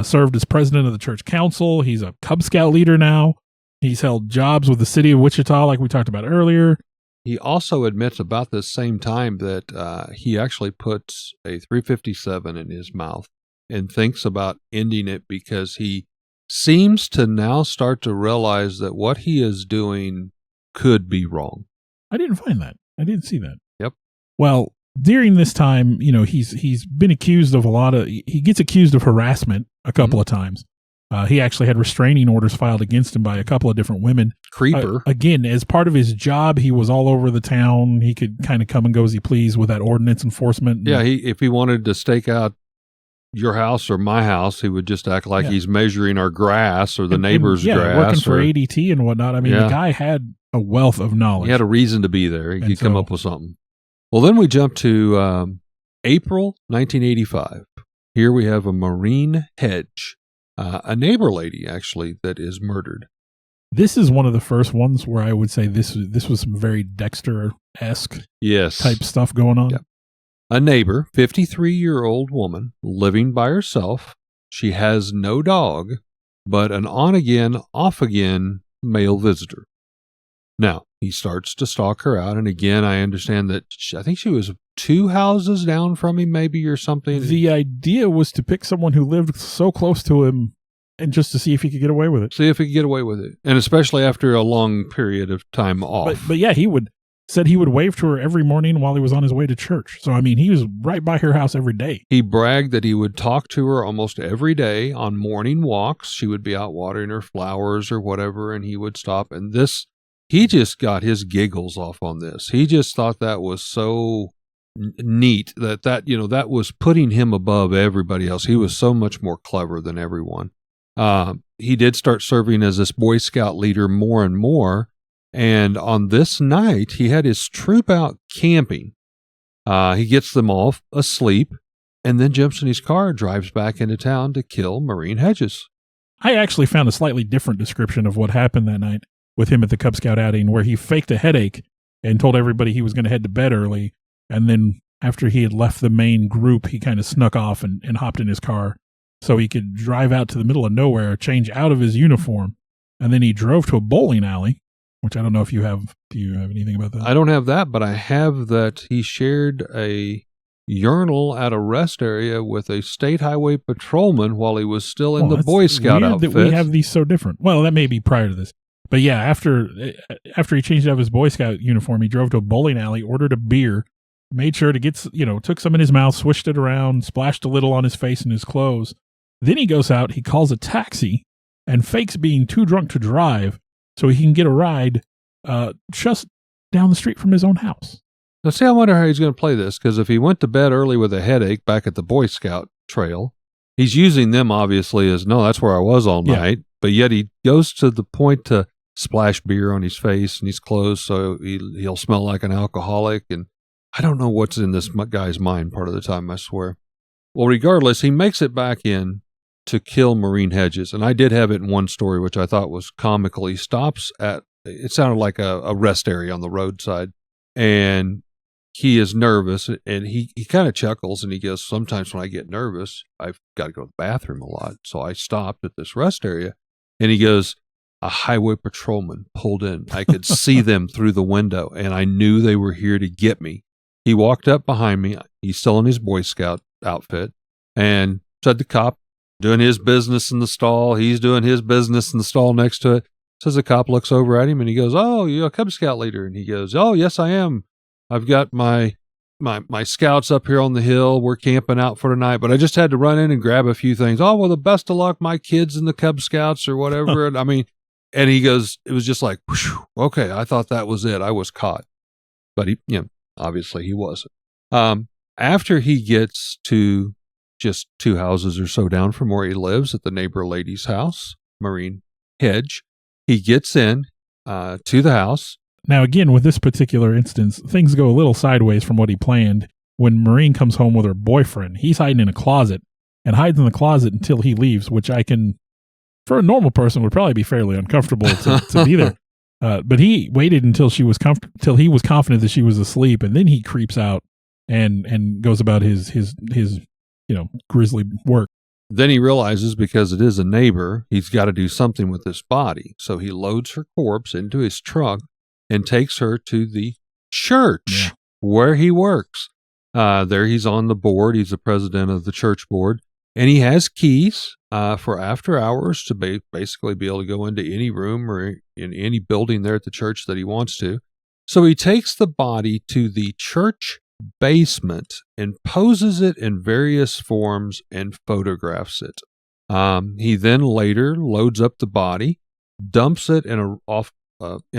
served as president of the church council. He's a Cub Scout leader now. He's held jobs with the city of Wichita, like we talked about earlier. He also admits about this same time that he actually puts a 357 in his mouth and thinks about ending it because he seems to now start to realize that what he is doing could be wrong. I didn't find that. I didn't see that. Yep. Well, during this time, he's been accused of he gets accused of harassment a couple of times. He actually had restraining orders filed against him by a couple of different women. Creeper. Again, as part of his job, he was all over the town. He could kind of come and go as he pleased with that ordinance enforcement. Yeah, if he wanted to stake out your house or my house, he would just act like he's measuring our grass or the neighbor's grass. Working for ADT and whatnot. I mean, the guy had a wealth of knowledge. He had a reason to be there. He could come up with something. Well, then we jump to April 1985. Here we have a Maureen Hedge, a neighbor lady, actually, that is murdered. This is one of the first ones where I would say this was some very Dexter-esque type stuff going on. Yep. A neighbor, 53-year-old woman, living by herself. She has no dog, but an on-again, off-again male visitor. Now, he starts to stalk her out, and again, I understand that I think she was 2 houses down from him, maybe, or something. The idea was to pick someone who lived so close to him and just to see if he could get away with it. See if he could get away with it, and especially after a long period of time off. But yeah, said he would wave to her every morning while he was on his way to church. So, I mean, he was right by her house every day. He bragged that he would talk to her almost every day on morning walks. She would be out watering her flowers or whatever, and he would stop. And he just got his giggles off on this. He just thought that was so neat that was putting him above everybody else. He was so much more clever than everyone. He did start serving as this Boy Scout leader more and more. And on this night, he had his troop out camping. He gets them all asleep and then jumps in his car, drives back into town to kill Maureen Hedges. I actually found a slightly different description of what happened that night with him at the Cub Scout outing, where he faked a headache and told everybody he was going to head to bed early. And then after he had left the main group, he kind of snuck off and hopped in his car so he could drive out to the middle of nowhere, change out of his uniform. And then he drove to a bowling alley, which I don't know if do you have anything about that? I don't have that, but I have that he shared a urinal at a rest area with a state highway patrolman while he was still in the Boy Scout outfit. That we have these so different. Well, that may be prior to this. But yeah, after he changed out of his Boy Scout uniform, he drove to a bowling alley, ordered a beer, made sure to took some in his mouth, swished it around, splashed a little on his face and his clothes. Then he goes out, he calls a taxi, and fakes being too drunk to drive so he can get a ride just down the street from his own house. Now, see, I wonder how he's going to play this, because if he went to bed early with a headache back at the Boy Scout trail, he's using them obviously as, no, that's where I was all night, but yet he goes to the point to splash beer on his face and his clothes so he'll smell like an alcoholic, and I don't know what's in this guy's mind part of the time, I swear. Well, regardless, he makes it back in to kill Maureen Hedges, and I did have it in one story, which I thought was comical. He stops at it sounded like a rest area on the roadside. And he is nervous, and he kind of chuckles, and he goes, sometimes when I get nervous, I've got to go to the bathroom a lot. So I stopped at this rest area, and he goes, a highway patrolman pulled in. I could see them through the window, and I knew they were here to get me. He walked up behind me. He's still in his Boy Scout outfit, and said the cop, doing his business in the stall. He's doing his business in the stall next to it. Says the cop looks over at him, and he goes, oh, you're a Cub Scout leader. And he goes, oh, yes, I am. I've got my scouts up here on the hill. We're camping out for tonight, but I just had to run in and grab a few things. Oh, well, the best of luck, my kids in the Cub Scouts or whatever. And I mean, and he goes, it was just like, whew, okay, I thought that was it. I was caught. But he, obviously he wasn't. After he gets to just 2 houses or so down from where he lives at the neighbor lady's house, Maureen Hedge, he gets in to the house. Now, again, with this particular instance, things go a little sideways from what he planned. When Maureen comes home with her boyfriend, he's hiding in a closet and hides in the closet until he leaves, which I can, for a normal person, would probably be fairly uncomfortable to be there. But he waited until he was confident that she was asleep, and then he creeps out and goes about his grisly work. Then he realizes, because it is a neighbor, he's got to do something with this body. So he loads her corpse into his trunk and takes her to the church where he works. There he's on the board. He's the president of the church board. And he has keys for after hours to basically be able to go into any room or in any building there at the church that he wants to. So he takes the body to the church basement and poses it in various forms and photographs it. He then later loads up the body, dumps it in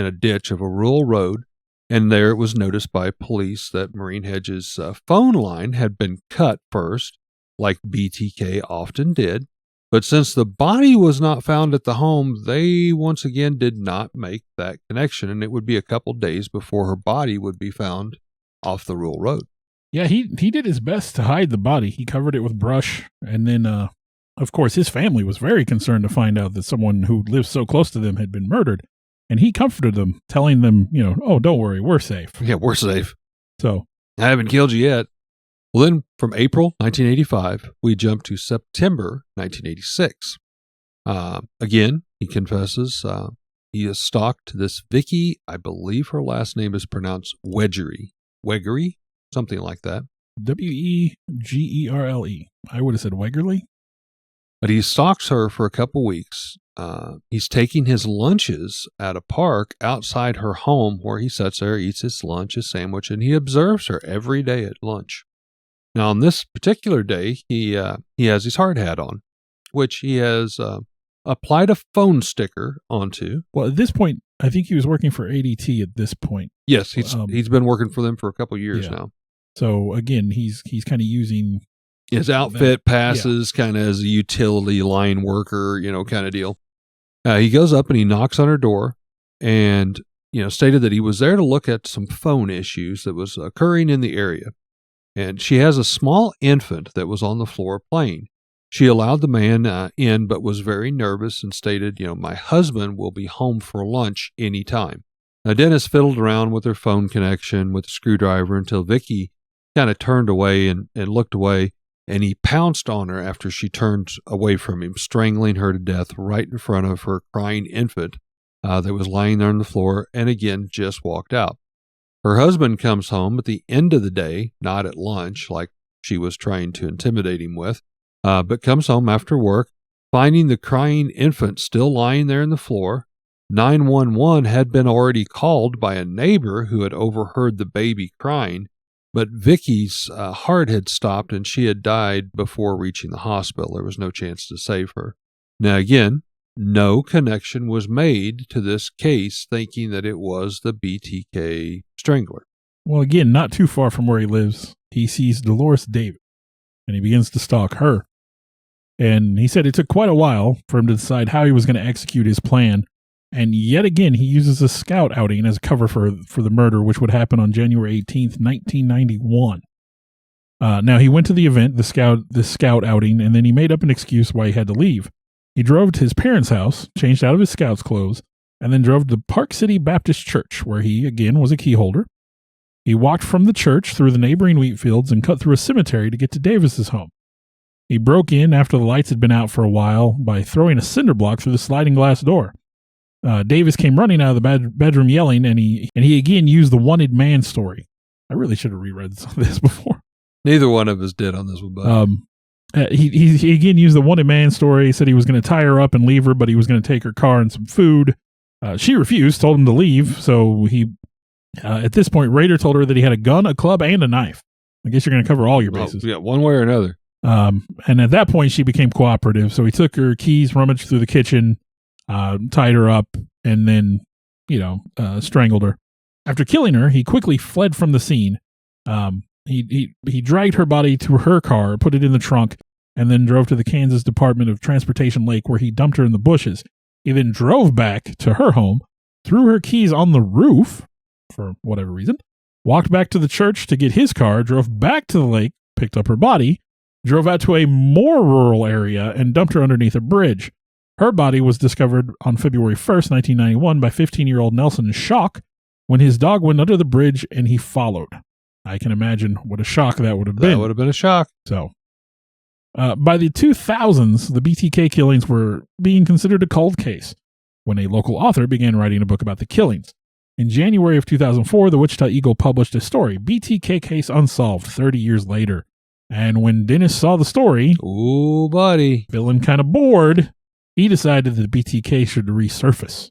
a ditch of a rural road, and there it was noticed by police that Maureen Hedges' phone line had been cut first, like BTK often did. But since the body was not found at the home, they once again did not make that connection, and it would be a couple days before her body would be found off the rural road. Yeah, he did his best to hide the body. He covered it with brush, and then, of course, his family was very concerned to find out that someone who lived so close to them had been murdered. And he comforted them, telling them, oh, don't worry, we're safe. Yeah, we're safe. So I haven't killed you yet. Well, then from April 1985, we jump to September 1986. Again, he confesses he has stalked this Vicky. I believe her last name is pronounced Wegery, something like that. Wegerle. I would have said Wegerle. But he stalks her for a couple weeks. He's taking his lunches at a park outside her home, where he sits there, eats his lunch, his sandwich, and he observes her every day at lunch. Now, on this particular day, he has his hard hat on, which he has applied a phone sticker onto. Well, at this point, I think he was working for ADT at this point. Yes, he's been working for them for a couple years now. So again, he's kind of using his outfit passes kind of as a utility line worker, kind of deal. He goes up and he knocks on her door and, stated that he was there to look at some phone issues that was occurring in the area. And she has a small infant that was on the floor playing. She allowed the man in, but was very nervous and stated, my husband will be home for lunch anytime. Now, Dennis fiddled around with her phone connection with a screwdriver until Vicky kind of turned away and looked away. And he pounced on her after she turned away from him, strangling her to death right in front of her crying infant that was lying there on the floor, and again just walked out. Her husband comes home at the end of the day, not at lunch like she was trying to intimidate him with, but comes home after work, finding the crying infant still lying there on the floor. 911 had been already called by a neighbor who had overheard the baby crying. But Vicky's heart had stopped and she had died before reaching the hospital. There was no chance to save her. Now, again, no connection was made to this case, thinking that it was the BTK strangler. Well, again, not too far from where he lives, he sees Dolores David and he begins to stalk her. And he said it took quite a while for him to decide how he was going to execute his plan. And yet again, he uses a scout outing as a cover for the murder, which would happen on January 18th, 1991. Now, he went to the event, the scout outing, and then he made up an excuse why he had to leave. He drove to his parents' house, changed out of his scout's clothes, and then drove to Park City Baptist Church, where he, again, was a key holder. He walked from the church through the neighboring wheat fields and cut through a cemetery to get to Davis's home. He broke in after the lights had been out for a while by throwing a cinder block through the sliding glass door. Davis came running out of the bedroom yelling, and he again used the wanted man story. I really should have reread this before. Neither one of us did on this one, but he again used the wanted man story. He said he was going to tie her up and leave her, but he was going to take her car and some food. She refused, told him to leave. So at this point, Rader told her that he had a gun, a club, and a knife. I guess you're going to cover all your bases. Yeah, one way or another. And at that point, she became cooperative. So he took her keys, rummaged through the kitchen, tied her up, and then, strangled her. After killing her, he quickly fled from the scene. He dragged her body to her car, put it in the trunk, and then drove to the Kansas Department of Transportation Lake, where he dumped her in the bushes. He then drove back to her home, threw her keys on the roof for whatever reason, walked back to the church to get his car, drove back to the lake, picked up her body, drove out to a more rural area, and dumped her underneath a bridge. Her body was discovered on February 1st, 1991 by 15-year-old Nelson Schock when his dog went under the bridge and he followed. I can imagine what a shock that would have been. That would have been a shock. So, by the 2000s, the BTK killings were being considered a cold case when a local author began writing a book about the killings. In January of 2004, the Wichita Eagle published a story, BTK Case Unsolved, 30 years later. And when Dennis saw the story, ooh, buddy, feeling kind of bored, he decided that BTK should resurface.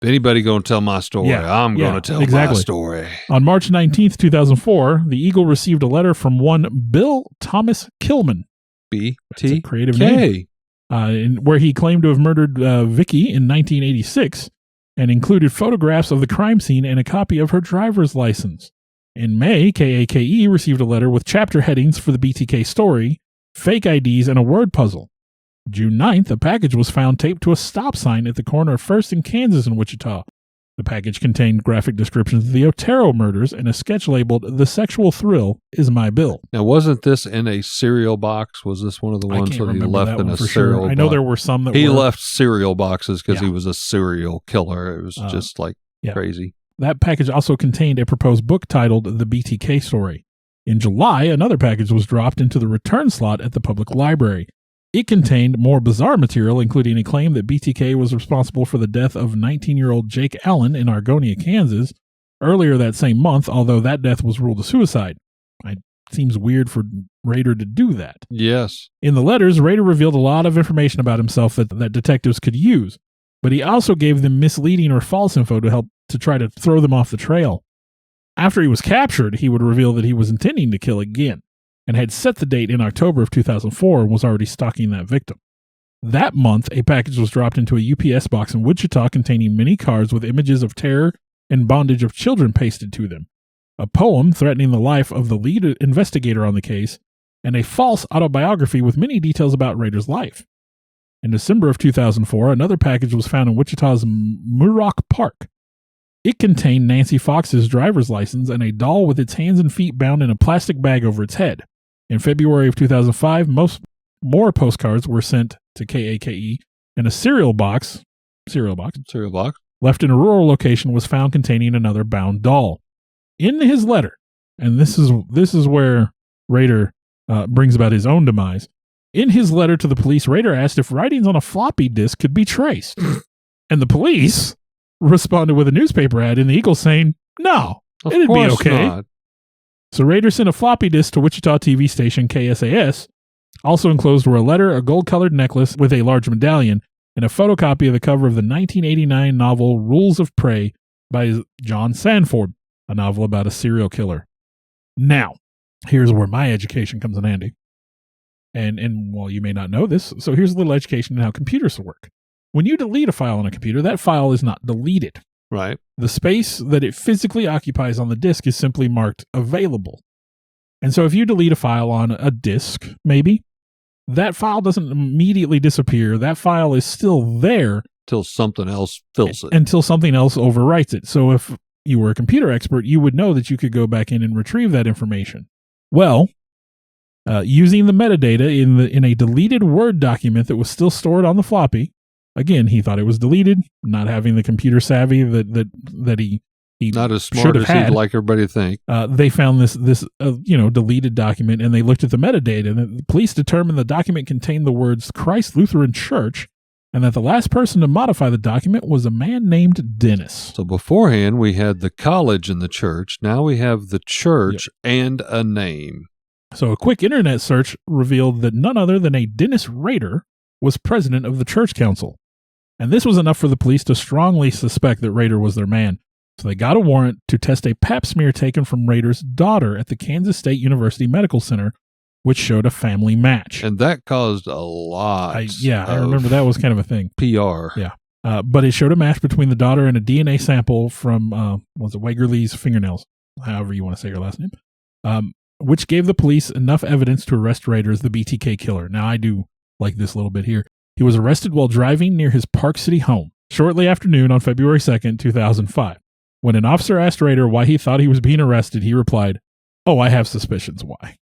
If anybody going to tell my story, I'm going to tell my story. On March 19th, 2004, the Eagle received a letter from one Bill Thomas Killman. BTK. That's a creative name. Where he claimed to have murdered Vicky in 1986 and included photographs of the crime scene and a copy of her driver's license. In May, KAKE received a letter with chapter headings for the BTK story, fake IDs, and a word puzzle. June 9th, a package was found taped to a stop sign at the corner of 1st and Kansas in Wichita. The package contained graphic descriptions of the Otero murders and a sketch labeled, "The Sexual Thrill is My Bill." Now, wasn't this in a cereal box? Was this one of the ones that he left in a cereal box? I know there were some that he left cereal boxes because he was a serial killer. It was just crazy. That package also contained a proposed book titled The BTK Story. In July, another package was dropped into the return slot at the public library. It contained more bizarre material, including a claim that BTK was responsible for the death of 19-year-old Jake Allen in Argonia, Kansas, earlier that same month, although that death was ruled a suicide. It seems weird for Rader to do that. Yes. In the letters, Rader revealed a lot of information about himself that detectives could use, but he also gave them misleading or false info to help to try to throw them off the trail. After he was captured, he would reveal that he was intending to kill again, and had set the date in October of 2004 and was already stalking that victim. That month, a package was dropped into a UPS box in Wichita containing many cards with images of terror and bondage of children pasted to them, a poem threatening the life of the lead investigator on the case, and a false autobiography with many details about Rader's life. In December of 2004, another package was found in Wichita's Muroc Park. It contained Nancy Fox's driver's license and a doll with its hands and feet bound in a plastic bag over its head. In February of 2005, more postcards were sent to KAKE, and a cereal box left in a rural location was found containing another bound doll. In his letter, and this is where Rader brings about his own demise. In his letter to the police, Rader asked if writings on a floppy disk could be traced, and the police responded with a newspaper ad in the Eagle saying, "No, it'd be okay." Not. So Rader sent a floppy disk to Wichita TV station KSAS. Also enclosed were a letter, a gold-colored necklace with a large medallion, and a photocopy of the cover of the 1989 novel Rules of Prey by John Sanford, a novel about a serial killer. Now, here's where my education comes in handy. And while you may not know this, so here's a little education on how computers work. When you delete a file on a computer, that file is not deleted. Right. The space that it physically occupies on the disk is simply marked available. And so if you delete a file on a disk, maybe, that file doesn't immediately disappear. That file is still there. Until something else fills it. Until something else overwrites it. So if you were a computer expert, you would know that you could go back in and retrieve that information. Well, using the metadata in a deleted Word document that was still stored on the floppy, again, he thought it was deleted, not having the computer savvy that he not as smart as he'd like everybody to think. They found this deleted document, and they looked at the metadata, and the police determined the document contained the words Christ Lutheran Church, and that the last person to modify the document was a man named Dennis. So beforehand, we had the college and the church. Now we have the church and a name. So a quick internet search revealed that none other than a Dennis Rader was president of the church council. And this was enough for the police to strongly suspect that Rader was their man. So they got a warrant to test a pap smear taken from Rader's daughter at the Kansas State University Medical Center, which showed a family match. And that caused a lot. I remember that was kind of a thing. PR. Yeah. But it showed a match between the daughter and a DNA sample from, Wegerle's fingernails, however you want to say her last name, which gave the police enough evidence to arrest Rader as the BTK killer. Now, I do like this little bit here. He was arrested while driving near his Park City home shortly after noon on February 2nd, 2005. When an officer asked Rader why he thought he was being arrested, he replied, "Oh, I have suspicions why."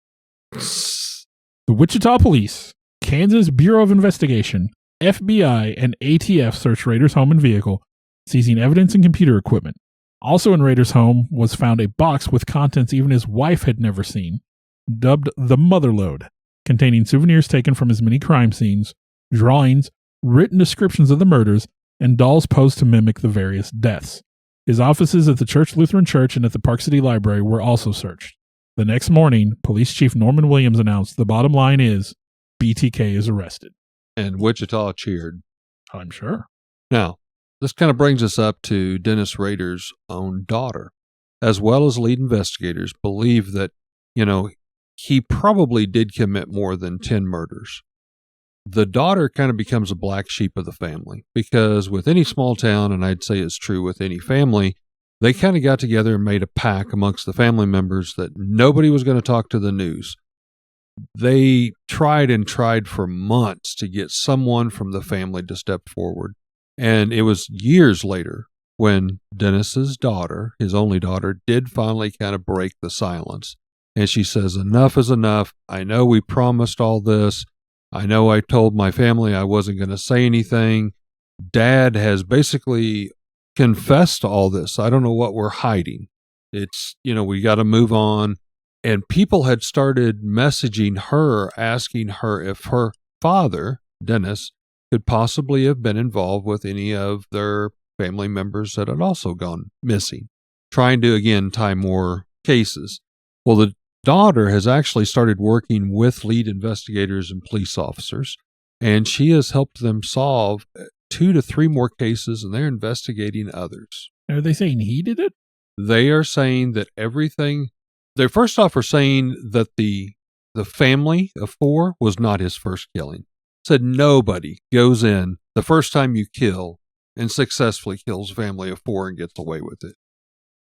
The Wichita Police, Kansas Bureau of Investigation, FBI, and ATF searched Rader's home and vehicle, seizing evidence and computer equipment. Also in Rader's home was found a box with contents even his wife had never seen, dubbed the Motherlode, containing souvenirs taken from his many crime scenes, drawings, written descriptions of the murders, and dolls posed to mimic the various deaths. His offices at the Church Lutheran Church and at the Park City Library were also searched. The next morning, Police Chief Norman Williams announced the bottom line is BTK is arrested. And Wichita cheered. I'm sure. Now, this kind of brings us up to Dennis Rader's own daughter, as well as lead investigators believe that, he probably did commit more than 10 murders. The daughter kind of becomes a black sheep of the family because with any small town, and I'd say it's true with any family, they kind of got together and made a pact amongst the family members that nobody was going to talk to the news. They tried for months to get someone from the family to step forward. And it was years later when Dennis's daughter, his only daughter, did finally kind of break the silence. And she says, "Enough is enough. I know we promised all this. I know I told my family I wasn't going to say anything. Dad has basically confessed to all this. I don't know what we're hiding. It's, we got to move on." And people had started messaging her, asking her if her father, Dennis, could possibly have been involved with any of their family members that had also gone missing, trying to, again, tie more cases. Well, the daughter has actually started working with lead investigators and police officers, and she has helped them solve 2 to 3 more cases, and they're investigating others. Are they saying he did it? They are saying that everything... They first off are saying that the family of 4 was not his first killing. Said nobody goes in the first time you kill and successfully kills a family of 4 and gets away with it.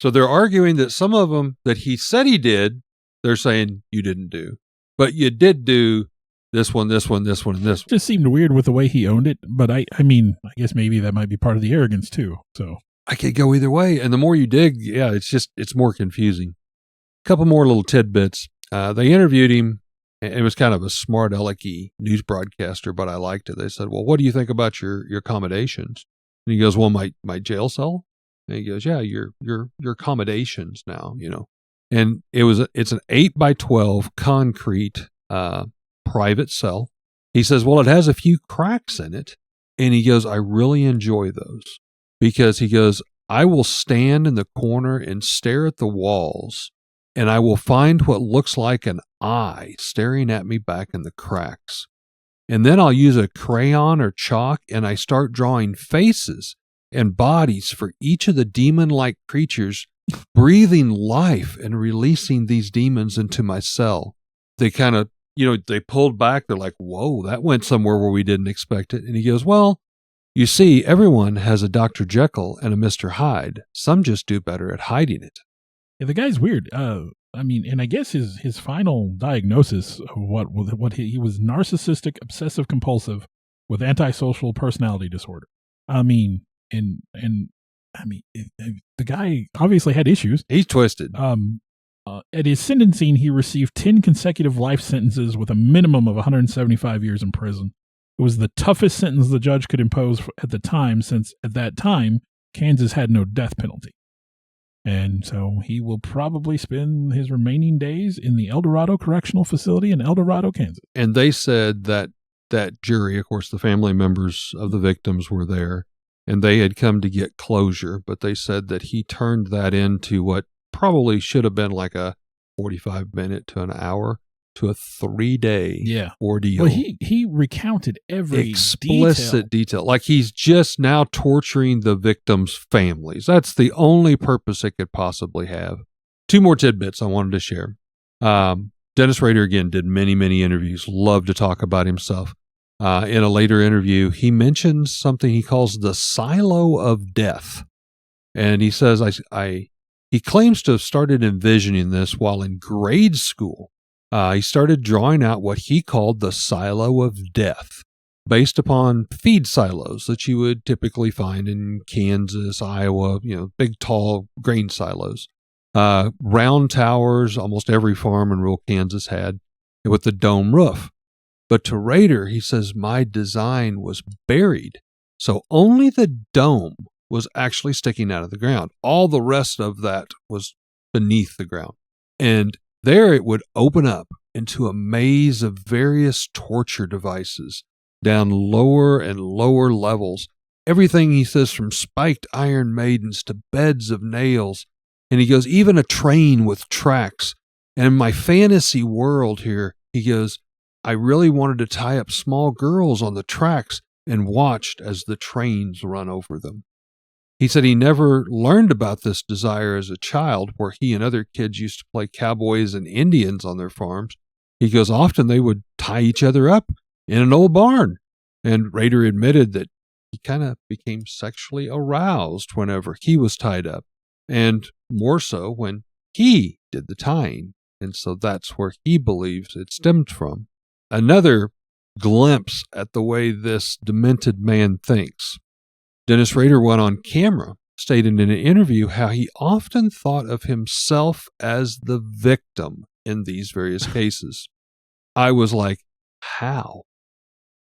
So they're arguing that some of them that he said he did, they're saying you didn't do. But you did do this one, this one, this one, and this one. It just seemed weird with the way he owned it. But I guess maybe that might be part of the arrogance too. So I could go either way. And the more you dig, it's more confusing. A couple more little tidbits. They interviewed him. It was kind of a smart alecky news broadcaster, but I liked it. They said, "Well, what do you think about your accommodations?" And he goes, "Well, my jail cell." And he goes, "Yeah, your accommodations now, And it's an 8x12 concrete private cell. He says, "Well, it has a few cracks in it." And he goes, "I really enjoy those because," he goes, "I will stand in the corner and stare at the walls, and I will find what looks like an eye staring at me back in the cracks. And then I'll use a crayon or chalk, and I start drawing faces and bodies for each of the demon-like creatures, breathing life and releasing these demons into my cell." They kind of, they pulled back. They're like, "Whoa, that went somewhere where we didn't expect it." And he goes, "Well, you see, everyone has a Dr. Jekyll and a Mr. Hyde. Some just do better at hiding it." Yeah, the guy's weird. And I guess his final diagnosis of what he was narcissistic, obsessive compulsive with antisocial personality disorder. The guy obviously had issues. He's twisted. At his sentencing, he received 10 consecutive life sentences with a minimum of 175 years in prison. It was the toughest sentence the judge could impose at the time, since at that time, Kansas had no death penalty. And so he will probably spend his remaining days in the El Dorado Correctional Facility in El Dorado, Kansas. And they said that that jury, of course, the family members of the victims were there, and they had come to get closure, but they said that he turned that into what probably should have been like a 45-minute to an hour to a 3-day ordeal. Well, he recounted every explicit detail. Like he's just now torturing the victims' families. That's the only purpose it could possibly have. 2 more tidbits I wanted to share. Dennis Rader, again, did many, many interviews, loved to talk about himself. In a later interview, he mentions something he calls the silo of death. And he says, he claims to have started envisioning this while in grade school. He started drawing out what he called the silo of death, based upon feed silos that you would typically find in Kansas, Iowa, big, tall grain silos. Round towers, almost every farm in rural Kansas had, with the dome roof. But to Rader, he says, my design was buried, so only the dome was actually sticking out of the ground. All the rest of that was beneath the ground. And there it would open up into a maze of various torture devices down lower and lower levels. Everything, he says, from spiked Iron Maidens to beds of nails. And he goes, even a train with tracks. And in my fantasy world here, he goes, I really wanted to tie up small girls on the tracks and watched as the trains run over them. He said he never learned about this desire as a child, where he and other kids used to play cowboys and Indians on their farms. He goes, often they would tie each other up in an old barn. And Rader admitted that he kind of became sexually aroused whenever he was tied up, and more so when he did the tying. And so that's where he believes it stemmed from. Another glimpse at the way this demented man thinks. Dennis Rader went on camera, stated in an interview how he often thought of himself as the victim in these various cases. I was like, how?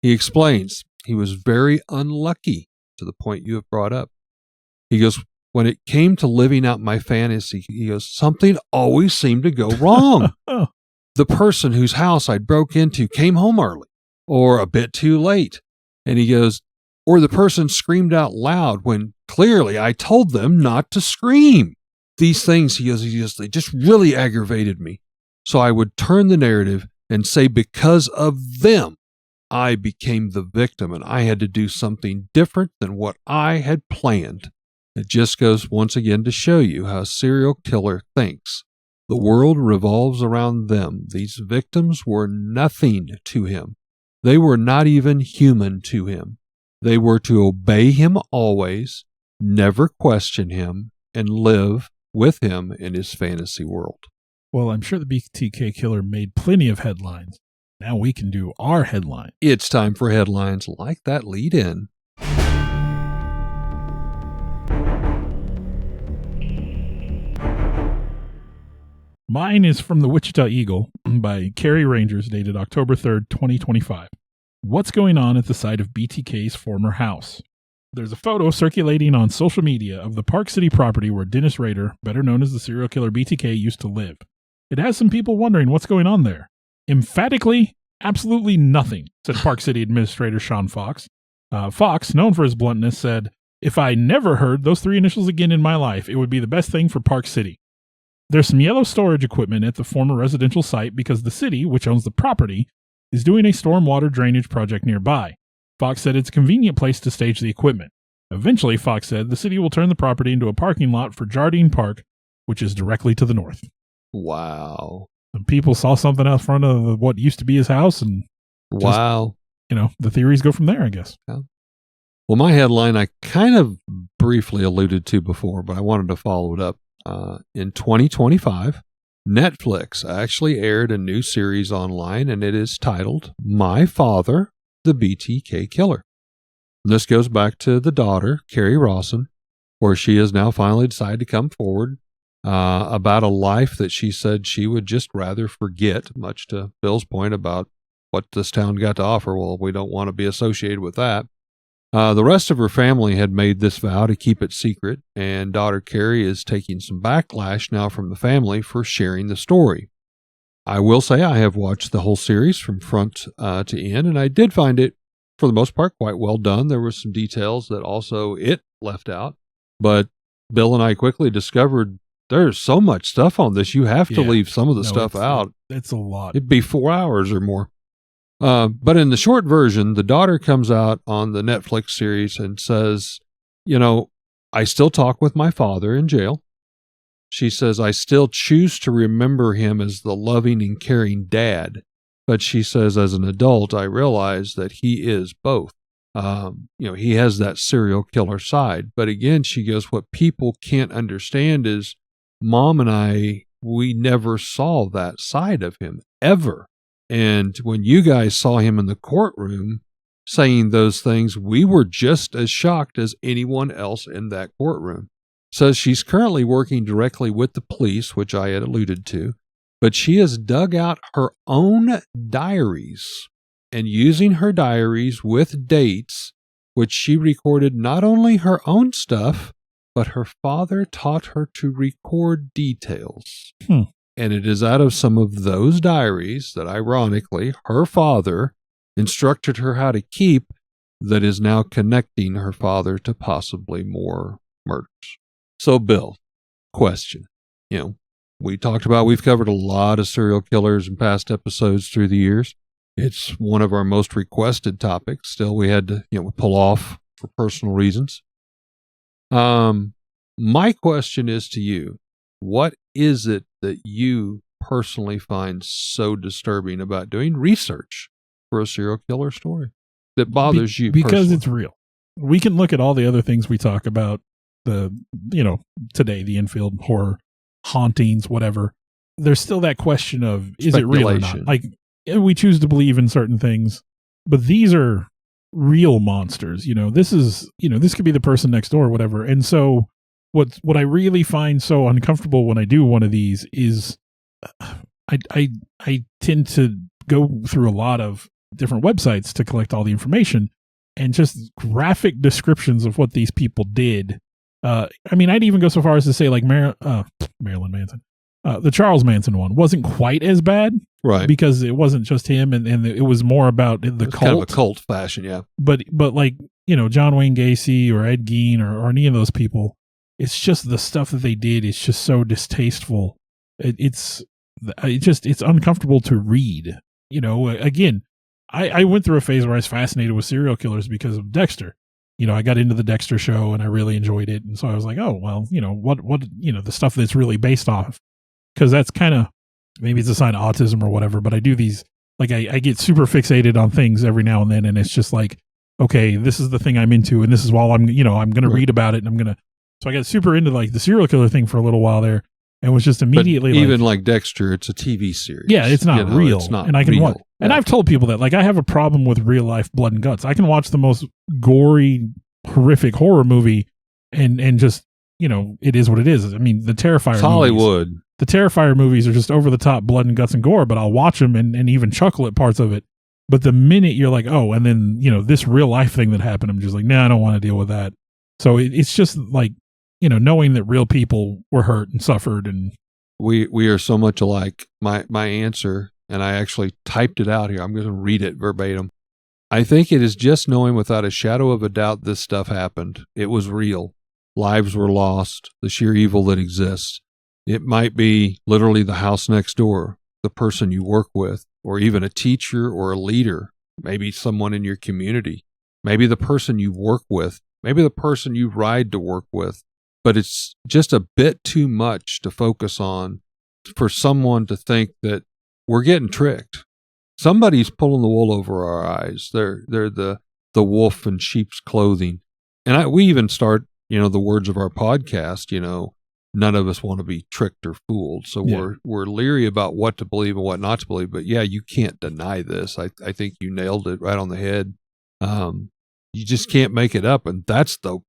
He explains he was very unlucky, to the point you have brought up. He goes, when it came to living out my fantasy, he goes, something always seemed to go wrong. The person whose house I broke into came home early or a bit too late. And he goes, or the person screamed out loud when clearly I told them not to scream. These things, he goes, they just really aggravated me. So I would turn the narrative and say, because of them, I became the victim and I had to do something different than what I had planned. It just goes once again to show you how a serial killer thinks. The world revolves around them. These victims were nothing to him. They were not even human to him. They were to obey him always, never question him, and live with him in his fantasy world. Well, I'm sure the BTK Killer made plenty of headlines. Now we can do our headline. It's time for headlines like that lead in. Mine is from the Wichita Eagle by Kerry Rangers, dated October 3rd, 2025. What's going on at the site of BTK's former house? There's a photo circulating on social media of the Park City property where Dennis Rader, better known as the serial killer BTK, used to live. It has some people wondering what's going on there. Emphatically, absolutely nothing, said Park City Administrator Sean Fox. Fox, known for his bluntness, said, if I never heard those 3 initials again in my life, it would be the best thing for Park City. There's some yellow storage equipment at the former residential site because the city, which owns the property, is doing a stormwater drainage project nearby. Fox said it's a convenient place to stage the equipment. Eventually, Fox said, the city will turn the property into a parking lot for Jardine Park, which is directly to the north. Wow. The people saw something out front of what used to be his house, and wow. The theories go from there, I guess. Yeah. Well, my headline I kind of briefly alluded to before, but I wanted to follow it up. In 2025, Netflix actually aired a new series online, and it is titled My Father, the BTK Killer. And this goes back to the daughter, Carrie Rawson, where she has now finally decided to come forward about a life that she said she would just rather forget, much to Bill's point about what this town got to offer. Well, we don't want to be associated with that. The rest of her family had made this vow to keep it secret, and daughter Carrie is taking some backlash now from the family for sharing the story. I will say I have watched the whole series from front to end, and I did find it, for the most part, quite well done. There were some details that also it left out, but Bill and I quickly discovered there's so much stuff on this. You have to leave some of the stuff out. It's a lot. It'd be 4 hours or more. But in the short version, the daughter comes out on the Netflix series and says, I still talk with my father in jail. She says, I still choose to remember him as the loving and caring dad. But she says, as an adult, I realize that he is both. He has that serial killer side. But again, she goes, what people can't understand is Mom and we never saw that side of him ever. And when you guys saw him in the courtroom saying those things, we were just as shocked as anyone else in that courtroom. Says she's currently working directly with the police, which I had alluded to, but she has dug out her own diaries and using her diaries with dates, which she recorded not only her own stuff, but her father taught her to record details. And it is out of some of those diaries that, ironically, her father instructed her how to keep that is now connecting her father to possibly more murders. So, Bill, question. We've covered a lot of serial killers in past episodes through the years. It's one of our most requested topics. Still, we had to, pull off for personal reasons. My question is to you. What is it that you personally find so disturbing about doing research for a serial killer story that bothers you because personally? It's real. We can look at all the other things we talk about, today, the infield horror, hauntings, whatever. There's still that question of, is it real or not? Like, we choose to believe in certain things, but these are real monsters. This could be the person next door or whatever. And so what I really find so uncomfortable when I do one of these is I tend to go through a lot of different websites to collect all the information and just graphic descriptions of what these people did. I'd even go so far as to say like Marilyn Manson. The Charles Manson one wasn't quite as bad. Right. Because it wasn't just him and it was more about the cult. Kind of a cult fashion, yeah. But like, John Wayne Gacy or Ed Gein or any of those people, it's just the stuff that they did is just so distasteful. It's uncomfortable to read. Again, I went through a phase where I was fascinated with serial killers because of Dexter. I got into the Dexter show and I really enjoyed it. And so I was like, oh, well, what the stuff that's really based off. Because that's kind of, maybe it's a sign of autism or whatever, but I do these, like I get super fixated on things every now and then. And it's just like, okay, this is the thing I'm into. And this is all I'm going to read about it. And so I got super into like the serial killer thing for a little while there. And was just immediately even like Dexter, it's a TV series. Yeah, it's not real. It's not and I can real. watch. Yeah. And I've told people that, like, I have a problem with real life blood and guts. I can watch the most gory, horrific horror movie and just, it is what it is. I mean, the Terrifier it's Hollywood. The Terrifier movies are just over the top blood and guts and gore, but I'll watch them and even chuckle at parts of it. But the minute you're like, oh, and then, this real life thing that happened, I'm just like, nah, I don't want to deal with that. So it's just like, knowing that real people were hurt and suffered. And we are so much alike. My answer, and I actually typed it out here. I'm going to read it verbatim. I think it is just knowing without a shadow of a doubt this stuff happened. It was real. Lives were lost. The sheer evil that exists. It might be literally the house next door, the person you work with, or even a teacher or a leader, maybe someone in your community, maybe the person you work with, maybe the person you ride to work with. But it's just a bit too much to focus on for someone to think that we're getting tricked. Somebody's pulling the wool over our eyes. They're the wolf in sheep's clothing. And we even start, the words of our podcast, none of us want to be tricked or fooled. So we're leery about what to believe and what not to believe. But yeah, you can't deny this. I think you nailed it right on the head. You just can't make it up. And that's the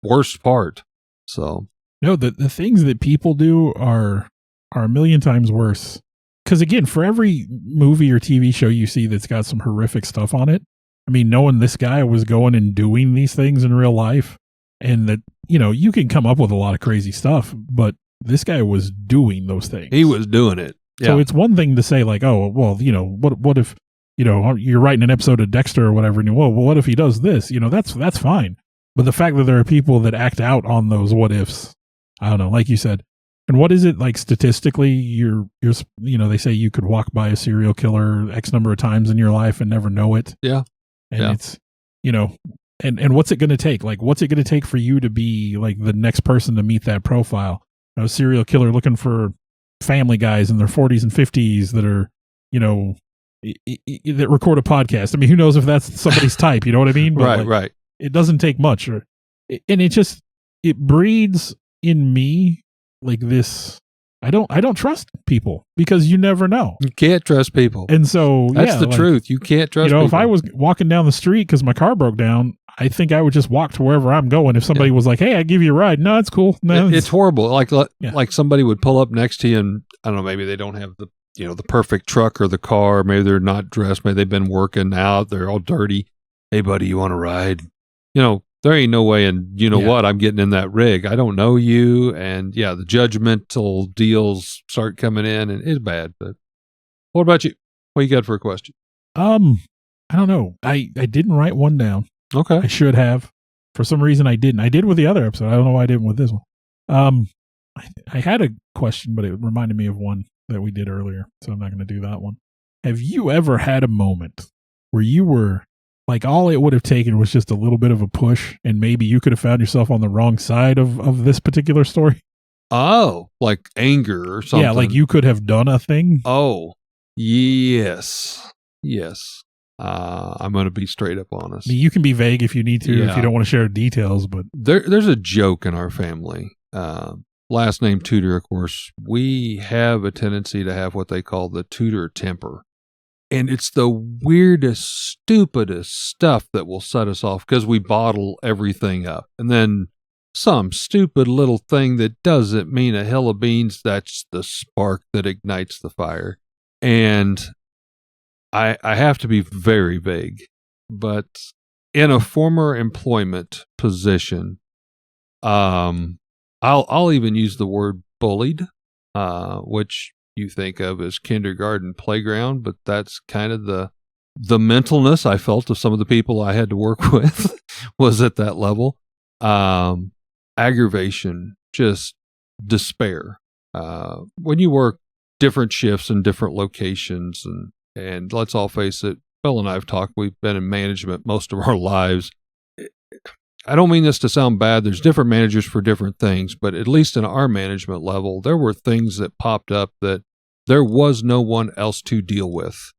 worst part. So no, the things that people do are a million times worse because again, for every movie or TV show you see that's got some horrific stuff on it, I mean, knowing this guy was going and doing these things in real life, and that, you know, you can come up with a lot of crazy stuff, but this guy was doing those things. He was doing it. Yeah. So it's one thing to say like, oh, well, you know, what if, you know, you're writing an episode of Dexter or whatever, and well, what if he does this? You know, that's fine. But the fact that there are people that act out on those what ifs, I don't know, like you said. And what is it like statistically? You're you know, they say you could walk by a serial killer X number of times in your life and never know it. Yeah. And it's, you know, and what's it going to take? Like, what's it going to take for you to be like the next person to meet that profile? A serial killer looking for family guys in their 40s and 50s that are, you know, that record a podcast. I mean, who knows if that's somebody's type? You know what I mean? But right, like, right. It doesn't take much, and it breeds in me like this. I don't trust people because you never know. You can't trust people. And so that's the truth. You can't trust people. If I was walking down the street because my car broke down, I think I would just walk to wherever I'm going. If somebody was like, hey, I give you a ride. No, it's cool. No, it's horrible. Like somebody would pull up next to you and I don't know, maybe they don't have the, you know, the perfect truck or the car. Maybe they're not dressed. Maybe they've been working out. They're all dirty. Hey buddy, you want to ride? You know, there ain't no way, and you know what, I'm getting in that rig. I don't know you, and the judgmental deals start coming in, and it's bad. But what about you? What you got for a question? I don't know. I didn't write one down. Okay. I should have. For some reason, I didn't. I did with the other episode. I don't know why I didn't with this one. I had a question, but it reminded me of one that we did earlier, so I'm not going to do that one. Have you ever had a moment where you were like, all it would have taken was just a little bit of a push, and maybe you could have found yourself on the wrong side of this particular story? Oh, like anger or something. Yeah, like you could have done a thing. Oh, yes. I'm going to be straight up honest. I mean, you can be vague if you need to, if you don't want to share details, but there's a joke in our family. Last name Tudor, of course. We have a tendency to have what they call the Tudor temper. And it's the weirdest, stupidest stuff that will set us off because we bottle everything up. And then some stupid little thing that doesn't mean a hill of beans, that's the spark that ignites the fire. And I have to be very vague. But in a former employment position, I'll even use the word bullied, which you think of as kindergarten playground, but that's kind of the mentalness I felt of some of the people I had to work with was at that level. Aggravation, just despair. When you work different shifts in different locations, and let's all face it, Bill and I have talked, we've been in management most of our lives. I don't mean this to sound bad. There's different managers for different things, but at least in our management level, there were things that popped up that there was no one else to deal with,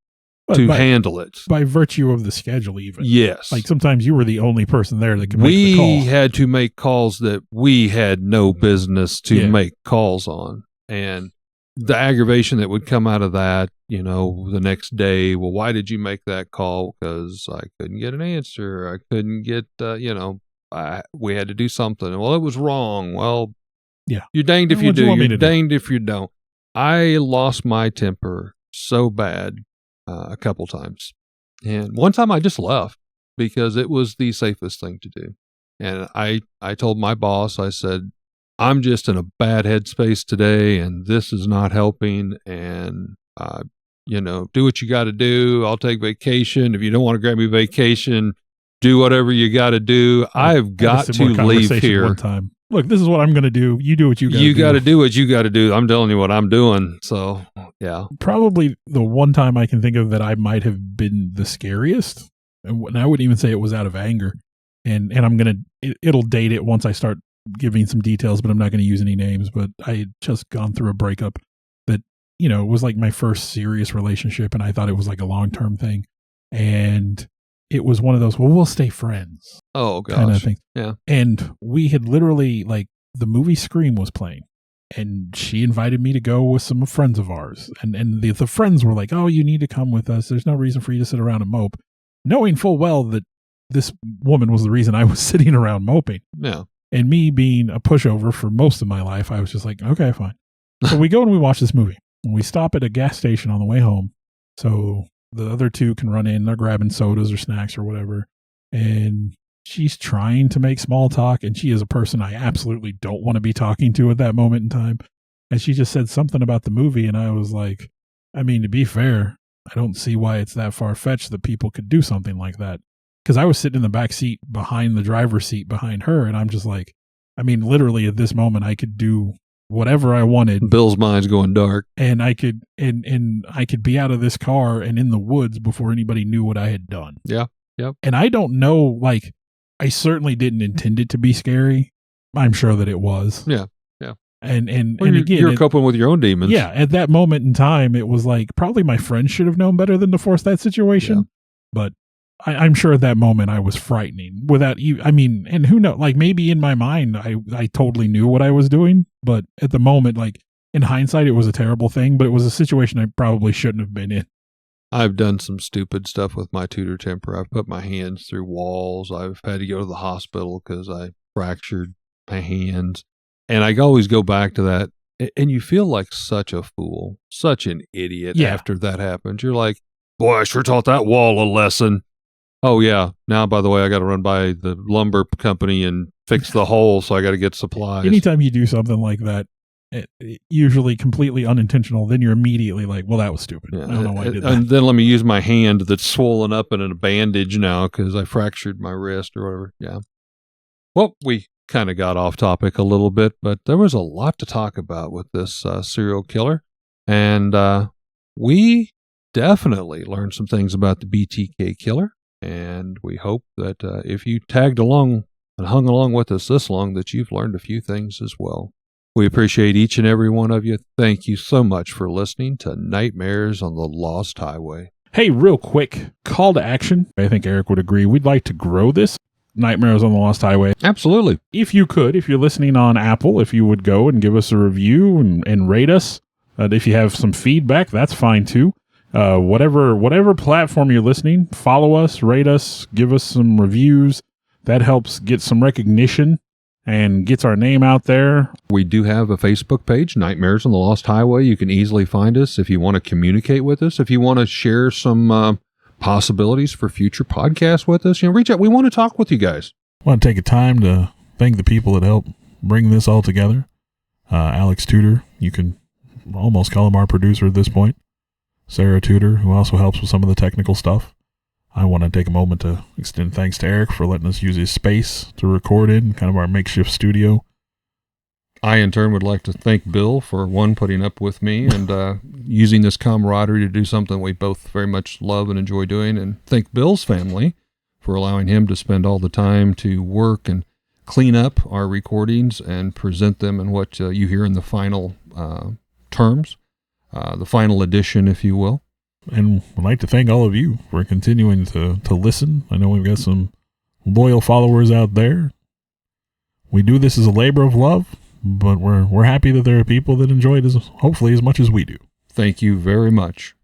handle it. By virtue of the schedule, even. Yes. Like sometimes you were the only person there that could make the call. We had to make calls that we had no business to make calls on. And the aggravation that would come out of that, you know, the next day, well, why did you make that call? Because I couldn't get an answer. I couldn't get, we had to do something. Well, it was wrong. Well, you're danged if you do. You're danged if you don't. I lost my temper so bad a couple times. And one time I just left because it was the safest thing to do. And I told my boss, I said, I'm just in a bad headspace today and this is not helping. And, do what you got to do. I'll take vacation. If you don't want to grab me vacation, do whatever you got to do. I've got to leave here. One time. Look, this is what I'm going to do. You do what you got to do. You got to do what you got to do. I'm telling you what I'm doing. So, yeah. Probably the one time I can think of that I might have been the scariest. And I wouldn't even say it was out of anger. And I'm going to, it'll date it once I start giving some details, but I'm not going to use any names. But I had just gone through a breakup that, it was like my first serious relationship. And I thought it was like a long-term thing. And it was one of those, well, we'll stay friends. Oh, gosh. Kind of thing. Yeah. And we had literally, like, the movie Scream was playing. And she invited me to go with some friends of ours. And the friends were like, oh, you need to come with us. There's no reason for you to sit around and mope. Knowing full well that this woman was the reason I was sitting around moping. Yeah. And me being a pushover for most of my life, I was just like, okay, fine. So we go and we watch this movie. We stop at a gas station on the way home. So the other two can run in. They're grabbing sodas or snacks or whatever. And she's trying to make small talk. And she is a person I absolutely don't want to be talking to at that moment in time. And she just said something about the movie. And I was like, I mean, to be fair, I don't see why it's that far-fetched that people could do something like that. Because I was sitting in the back seat behind the driver's seat behind her. And I'm just like, I mean, literally at this moment, I could do whatever I wanted. Bill's mind's going dark. And I could and I could be out of this car and in the woods before anybody knew what I had done. Yeah. Yep. And I don't know, like, I certainly didn't intend it to be scary. I'm sure that it was. Yeah. Yeah. And again, you're coping with your own demons. Yeah. At that moment in time, it was like probably my friend should have known better than to force that situation. Yeah. But I'm sure at that moment I was frightening without you. I mean, and who knows, like maybe in my mind, I totally knew what I was doing, but at the moment, like in hindsight, it was a terrible thing, but it was a situation I probably shouldn't have been in. I've done some stupid stuff with my tutor temper. I've put my hands through walls. I've had to go to the hospital because I fractured my hands. And I always go back to that. And you feel like such a fool, such an idiot after that happens. You're like, boy, I sure taught that wall a lesson. Oh, yeah. Now, by the way, I got to run by the lumber company and fix the hole, so I got to get supplies. Anytime you do something like that, usually completely unintentional, then you're immediately like, well, that was stupid. Yeah. I don't know why I did that. And then let me use my hand that's swollen up and in a bandage now because I fractured my wrist or whatever. Yeah. Well, we kind of got off topic a little bit, but there was a lot to talk about with this serial killer. And we definitely learned some things about the BTK Killer. And we hope that if you tagged along and hung along with us this long, that you've learned a few things as well. We appreciate each and every one of you. Thank you so much for listening to Nightmares on the Lost Highway. Hey, real quick, call to action. I think Eric would agree. We'd like to grow this, Nightmares on the Lost Highway. Absolutely. If you could, if you're listening on Apple, if you would go and give us a review and rate us. If you have some feedback, that's fine too. Whatever platform you're listening, follow us, rate us, give us some reviews. That helps get some recognition and gets our name out there. We do have a Facebook page, Nightmares on the Lost Highway. You can easily find us if you want to communicate with us, if you want to share some possibilities for future podcasts with us. Reach out. We want to talk with you guys. I want to take a time to thank the people that helped bring this all together. Alex Tudor, you can almost call him our producer at this point. Sarah Tudor, who also helps with some of the technical stuff. I want to take a moment to extend thanks to Eric for letting us use his space to record in, kind of our makeshift studio. I, in turn, would like to thank Bill for, one, putting up with me and using this camaraderie to do something we both very much love and enjoy doing, and thank Bill's family for allowing him to spend all the time to work and clean up our recordings and present them in what you hear in the final terms. The final edition, if you will. And I'd like to thank all of you for continuing to listen. I know we've got some loyal followers out there. We do this as a labor of love, but we're happy that there are people that enjoy it hopefully as much as we do. Thank you very much.